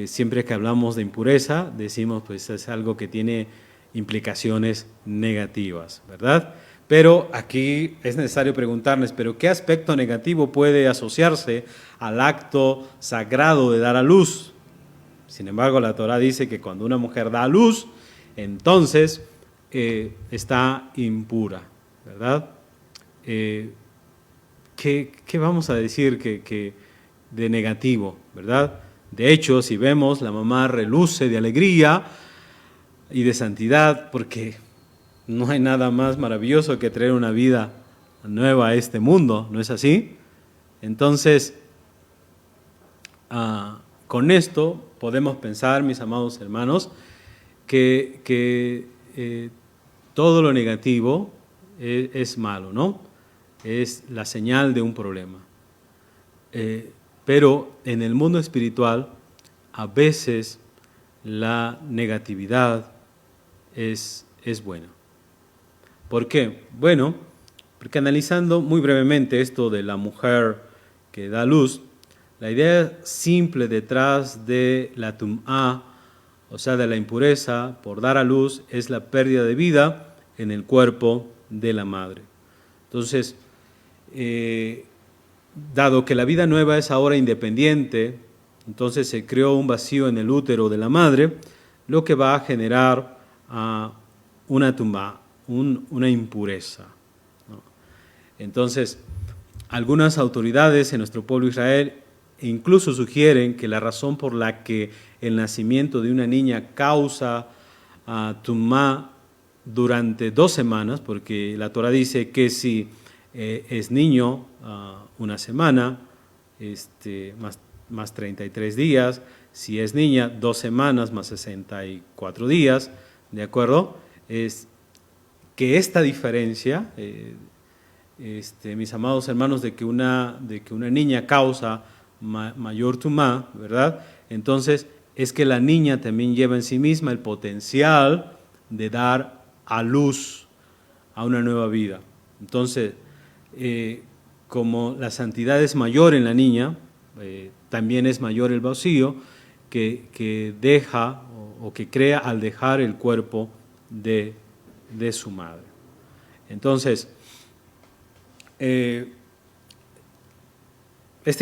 siempre que hablamos de impureza, decimos pues es algo que tiene implicaciones negativas, ¿verdad? Pero aquí es necesario preguntarnos, ¿pero qué aspecto negativo puede asociarse al acto sagrado de dar a luz? Sin embargo, la Torah dice que cuando una mujer da a luz, entonces está impura, ¿verdad? ¿Qué vamos a decir que de negativo, verdad? De hecho, si vemos, la mamá reluce de alegría y de santidad, porque no hay nada más maravilloso que traer una vida nueva a este mundo, ¿no es así? Entonces, con esto podemos pensar, mis amados hermanos, que todo lo negativo es malo, ¿no? Es la señal de un problema. Pero en el mundo espiritual, a veces la negatividad es buena. ¿Por qué? Bueno, porque analizando muy brevemente esto de la mujer que da luz, la idea simple detrás de la tum'á, o sea, de la impureza por dar a luz, es la pérdida de vida en el cuerpo de la madre. Entonces, dado que la vida nueva es ahora independiente, entonces se creó un vacío en el útero de la madre, lo que va a generar una tumba, una impureza, ¿no? Entonces, algunas autoridades en nuestro pueblo Israel incluso sugieren que la razón por la que el nacimiento de una niña causa tumá durante 2 semanas, porque la Torah dice que si es niño, una semana, más 33 días. Si es niña, 2 semanas más 64 días, ¿de acuerdo? Es que esta diferencia, mis amados hermanos, de que una niña causa mayor tumá, ¿verdad? Entonces, es que la niña también lleva en sí misma el potencial de dar a luz a una nueva vida. Entonces, como la santidad es mayor en la niña, también es mayor el vacío que deja o que crea al dejar el cuerpo de su madre. Entonces, este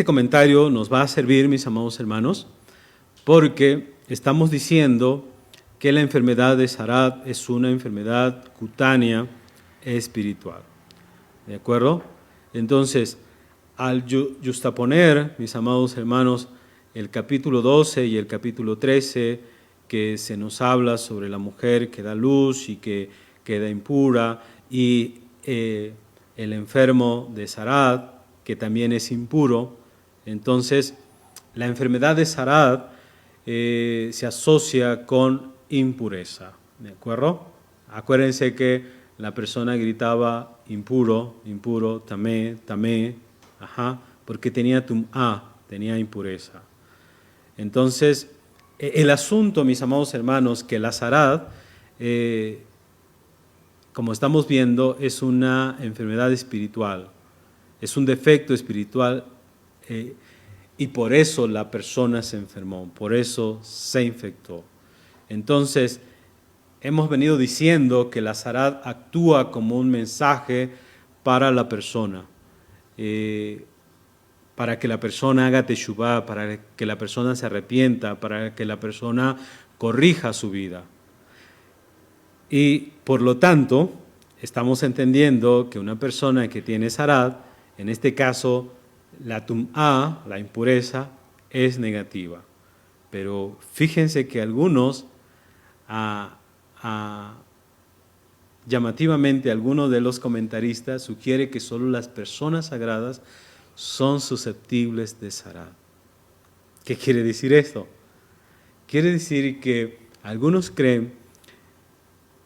comentario nos va a servir, mis amados hermanos, porque estamos diciendo que la enfermedad de Sarat es una enfermedad cutánea espiritual. ¿De acuerdo? Entonces, al justaponer, mis amados hermanos, el capítulo 12 y el capítulo 13, que se nos habla sobre la mujer que da luz y que queda impura, y el enfermo de Sarat, que también es impuro, entonces la enfermedad de Sarat se asocia con impureza, ¿de acuerdo? Acuérdense que la persona gritaba impuro, impuro, tamé, tamé, porque tenía tum'a, tenía impureza. Entonces, el asunto, mis amados hermanos, que la Sarat, como estamos viendo, es una enfermedad espiritual, es un defecto espiritual, y por eso la persona se enfermó, por eso se infectó. Entonces, hemos venido diciendo que la Sarat actúa como un mensaje para la persona, para que la persona haga teshuvá, para que la persona se arrepienta, para que la persona corrija su vida. Y por lo tanto, estamos entendiendo que una persona que tiene Sarat, en este caso la tum'a, la impureza, es negativa. Pero fíjense que algunos, llamativamente algunos de los comentaristas sugiere que solo las personas sagradas son susceptibles de Sarat. ¿Qué quiere decir esto? Quiere decir que algunos creen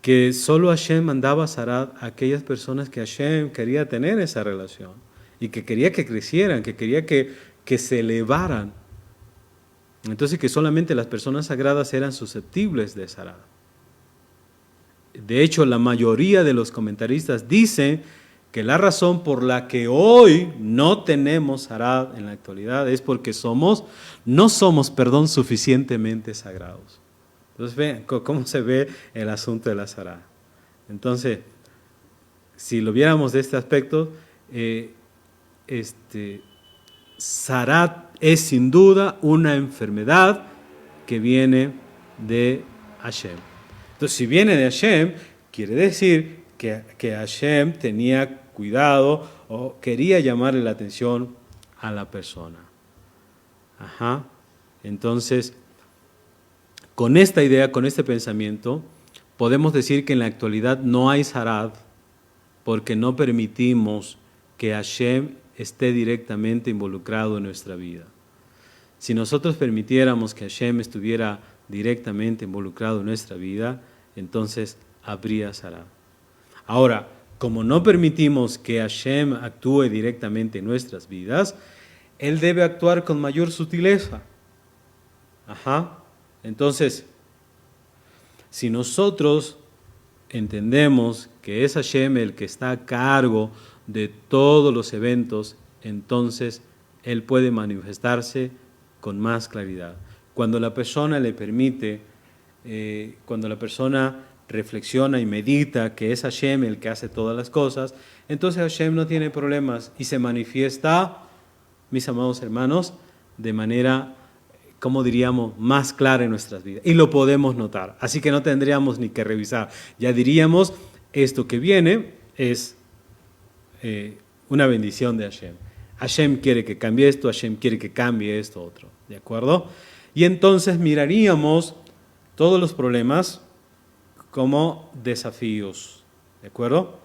que solo Hashem mandaba Sarat a aquellas personas que Hashem quería tener esa relación y que quería que crecieran, que quería que se elevaran. Entonces que solamente las personas sagradas eran susceptibles de Sarat. De hecho, la mayoría de los comentaristas dicen que la razón por la que hoy no tenemos Sarat en la actualidad es porque no somos suficientemente sagrados. Entonces, ven cómo se ve el asunto de la Sarat. Entonces, si lo viéramos de este aspecto, Sarat es sin duda una enfermedad que viene de Hashem. Entonces, si viene de Hashem, quiere decir que Hashem tenía cuidado o quería llamarle la atención a la persona. Entonces, con esta idea, con este pensamiento, podemos decir que en la actualidad no hay Sarat porque no permitimos que Hashem esté directamente involucrado en nuestra vida. Si nosotros permitiéramos que Hashem estuviera directamente involucrado en nuestra vida, entonces habría Sarat. Ahora, como no permitimos que Hashem actúe directamente en nuestras vidas, Él debe actuar con mayor sutileza. Entonces, si nosotros entendemos que es Hashem el que está a cargo de todos los eventos, entonces Él puede manifestarse con más claridad. Cuando la persona le permite, cuando la persona reflexiona y medita que es Hashem el que hace todas las cosas, entonces Hashem no tiene problemas y se manifiesta, mis amados hermanos, de manera, como diríamos, más clara en nuestras vidas. Y lo podemos notar, así que no tendríamos ni que revisar. Ya diríamos, esto que viene es una bendición de Hashem. Hashem quiere que cambie esto, Hashem quiere que cambie esto otro, ¿de acuerdo? Y entonces miraríamos todos los problemas como desafíos, ¿de acuerdo?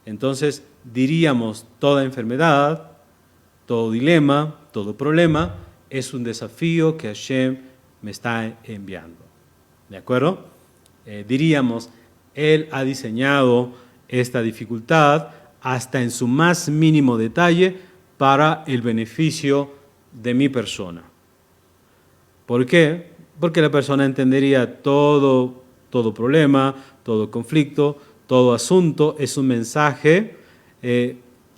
Entonces diríamos toda enfermedad, todo dilema, todo problema es un desafío que Hashem me está enviando. ¿De acuerdo? Diríamos, Él ha diseñado esta dificultad hasta en su más mínimo detalle para el beneficio de mi persona. ¿Por qué? Porque la persona entendería todo problema, todo conflicto, todo asunto es un mensaje,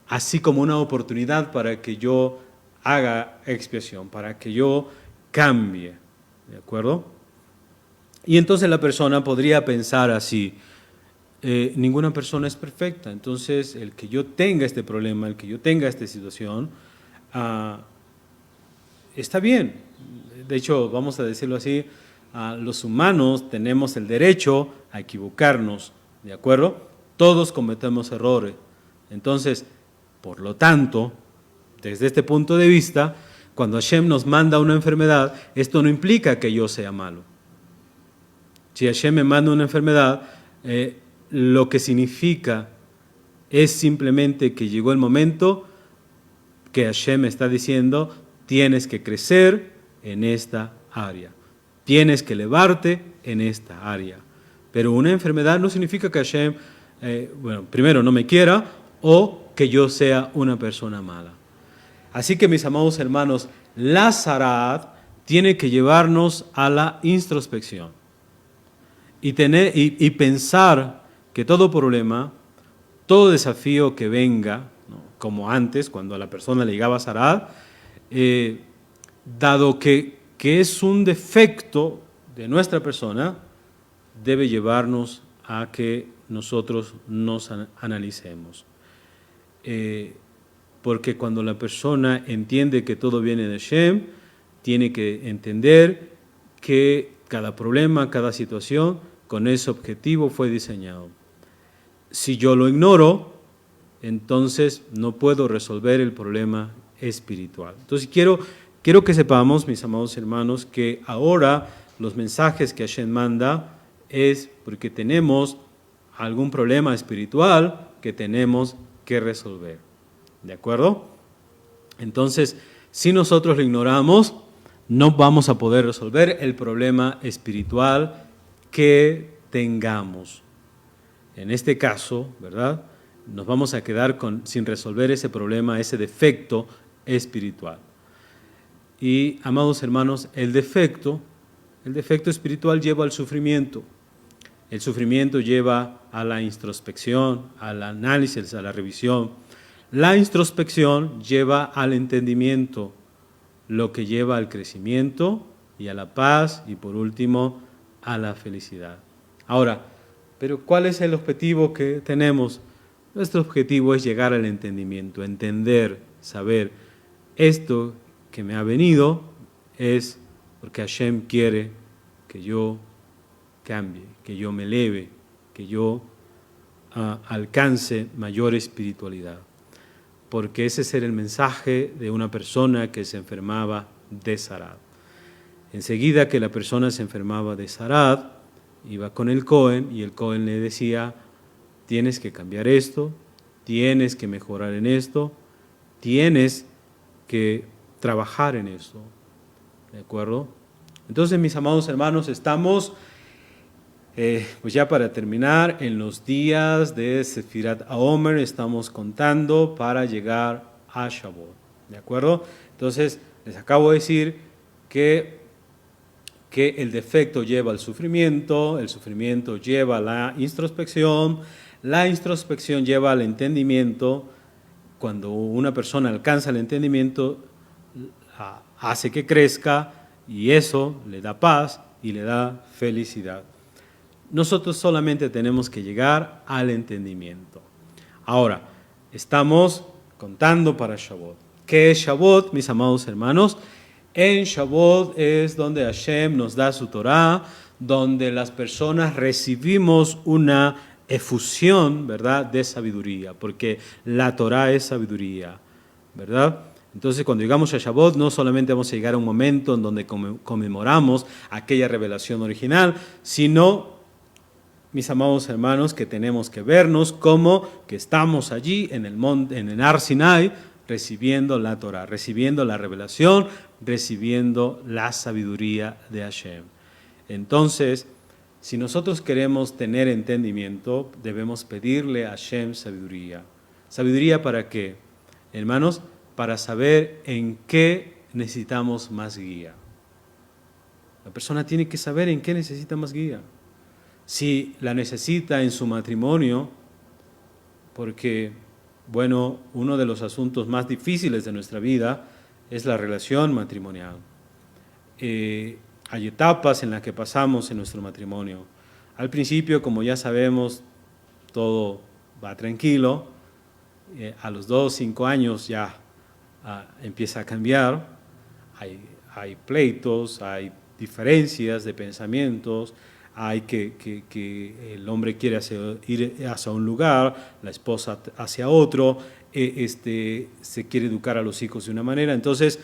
así como una oportunidad para que yo haga expiación, para que yo cambie. ¿De acuerdo? Y entonces la persona podría pensar así, ninguna persona es perfecta, entonces el que yo tenga este problema, el que yo tenga esta situación, está bien. De hecho, vamos a decirlo así, los humanos tenemos el derecho a equivocarnos, ¿de acuerdo? Todos cometemos errores. Entonces, por lo tanto, desde este punto de vista, cuando Hashem nos manda una enfermedad, esto no implica que yo sea malo. Si Hashem me manda una enfermedad, lo que significa es simplemente que llegó el momento que Hashem me está diciendo, tienes que crecer en esta área, tienes que elevarte en esta área. Pero una enfermedad no significa que Hashem, primero no me quiera o que yo sea una persona mala. Así que mis amados hermanos, la Zarat tiene que llevarnos a la introspección y pensar que todo problema, todo desafío que venga, ¿no?, como antes, cuando a la persona le llegaba Zarat, dado que es un defecto de nuestra persona, debe llevarnos a que nosotros nos analicemos. Porque cuando la persona entiende que todo viene de Hashem, tiene que entender que cada problema, cada situación, con ese objetivo fue diseñado. Si yo lo ignoro, entonces no puedo resolver el problema espiritual. Entonces quiero que sepamos, mis amados hermanos, que ahora los mensajes que Hashem manda es porque tenemos algún problema espiritual que tenemos que resolver. ¿De acuerdo? Entonces, si nosotros lo ignoramos, no vamos a poder resolver el problema espiritual que tengamos. En este caso, ¿verdad?, nos vamos a quedar sin resolver ese problema, ese defecto espiritual. Y, amados hermanos, el defecto espiritual lleva al sufrimiento. El sufrimiento lleva a la introspección, al análisis, a la revisión. La introspección lleva al entendimiento, lo que lleva al crecimiento y a la paz y, por último, a la felicidad. Ahora, ¿pero cuál es el objetivo que tenemos? Nuestro objetivo es llegar al entendimiento, entender, saber, esto que me ha venido es porque Hashem quiere que yo cambie, que yo me eleve, que yo alcance mayor espiritualidad. Porque ese es el mensaje de una persona que se enfermaba de Zarat. Enseguida que la persona se enfermaba de Zarat, iba con el Cohen y el Cohen le decía, tienes que cambiar esto, tienes que mejorar en esto, tienes que trabajar en esto. ¿De acuerdo? Entonces, mis amados hermanos, estamos, pues ya para terminar, en los días de Sefirat HaOmer, estamos contando para llegar a Shavuot. ¿De acuerdo? Entonces, les acabo de decir que el defecto lleva al sufrimiento, el sufrimiento lleva a la introspección lleva al entendimiento. Cuando una persona alcanza el entendimiento, hace que crezca y eso le da paz y le da felicidad. Nosotros solamente tenemos que llegar al entendimiento. Ahora, estamos contando para Shavuot. ¿Qué es Shavuot, mis amados hermanos? En Shavuot es donde Hashem nos da su Torah, donde las personas recibimos una efusión, ¿verdad?, de sabiduría, porque la Torah es sabiduría, ¿verdad? Entonces, cuando llegamos a Shavuot, no solamente vamos a llegar a un momento en donde conmemoramos aquella revelación original, sino mis amados hermanos, que tenemos que vernos como que estamos allí en el monte, en el Har Sinai, recibiendo la Torah, recibiendo la revelación, recibiendo la sabiduría de Hashem. Entonces, si nosotros queremos tener entendimiento, debemos pedirle a Hashem sabiduría. ¿Sabiduría para qué? Hermanos, para saber en qué necesitamos más guía. La persona tiene que saber en qué necesita más guía. Si la necesita en su matrimonio, porque, bueno, uno de los asuntos más difíciles de nuestra vida es la relación matrimonial. Hay etapas en las que pasamos en nuestro matrimonio. Al principio, como ya sabemos, todo va tranquilo. A los 2 o 5 años ya empieza a cambiar. Hay pleitos, hay diferencias de pensamientos, hay que el hombre quiere ir hacia un lugar, la esposa hacia otro, se quiere educar a los hijos de una manera. Entonces,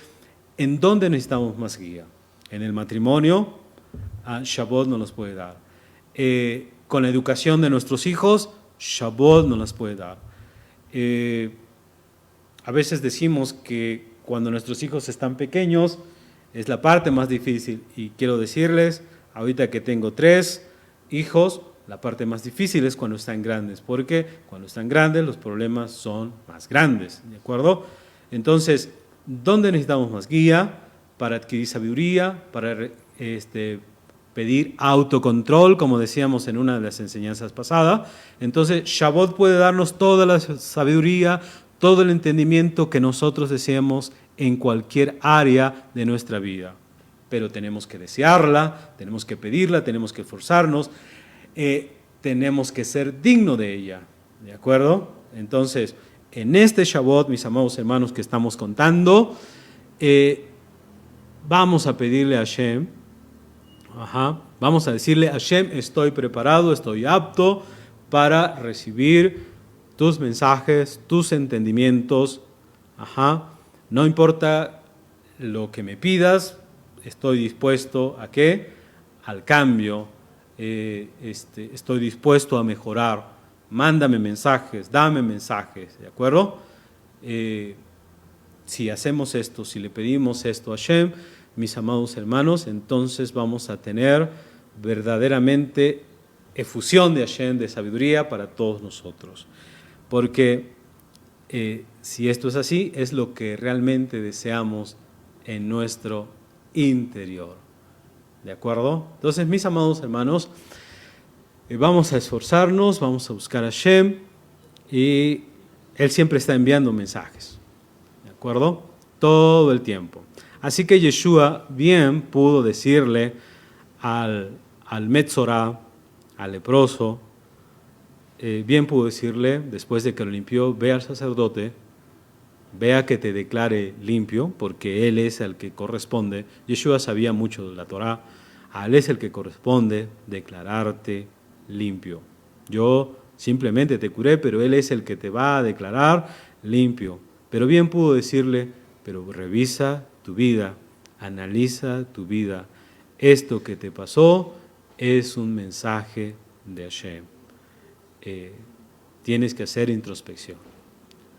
¿en dónde necesitamos más guía? En el matrimonio, Shavuot nos los puede dar. Con la educación de nuestros hijos, Shavuot nos las puede dar. A veces decimos que cuando nuestros hijos están pequeños es la parte más difícil, y quiero decirles, ahorita que tengo 3 hijos, la parte más difícil es cuando están grandes, porque cuando están grandes los problemas son más grandes, ¿de acuerdo? Entonces, ¿dónde necesitamos más guía? Para adquirir sabiduría, para pedir autocontrol, como decíamos en una de las enseñanzas pasadas. Entonces, Shavuot puede darnos toda la sabiduría, todo el entendimiento que nosotros deseemos en cualquier área de nuestra vida. Pero tenemos que desearla, tenemos que pedirla, tenemos que esforzarnos, tenemos que ser dignos de ella, ¿de acuerdo? Entonces, en este Shavuot, mis amados hermanos que estamos contando, vamos a pedirle a Hashem, vamos a decirle a Hashem, estoy preparado, estoy apto para recibir tus mensajes, tus entendimientos, no importa lo que me pidas, estoy dispuesto ¿a qué? Al cambio, estoy dispuesto a mejorar, mándame mensajes, dame mensajes, ¿de acuerdo? Si hacemos esto, si le pedimos esto a Hashem, mis amados hermanos, entonces vamos a tener verdaderamente efusión de Hashem, de sabiduría para todos nosotros. Porque si esto es así, es lo que realmente deseamos en nuestro interior. ¿De acuerdo? Entonces, mis amados hermanos, vamos a esforzarnos, vamos a buscar a Hashem, y Él siempre está enviando mensajes. ¿De acuerdo? Todo el tiempo. Así que Yeshua bien pudo decirle al Metzorá, al leproso, bien pudo decirle, después de que lo limpió, ve al sacerdote, vea que te declare limpio, porque él es el que corresponde. Yeshua sabía mucho de la Torá, a él es el que corresponde declararte limpio. Yo simplemente te curé, pero él es el que te va a declarar limpio. Pero bien pudo decirle, pero revisa tu vida, analiza tu vida. Esto que te pasó es un mensaje de Hashem. Tienes que hacer introspección.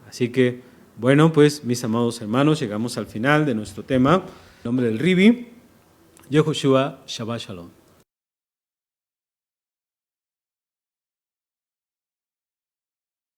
Así que, bueno, pues mis amados hermanos, llegamos al final de nuestro tema. En nombre del Ribi, Yehoshua, Shabbat Shalom.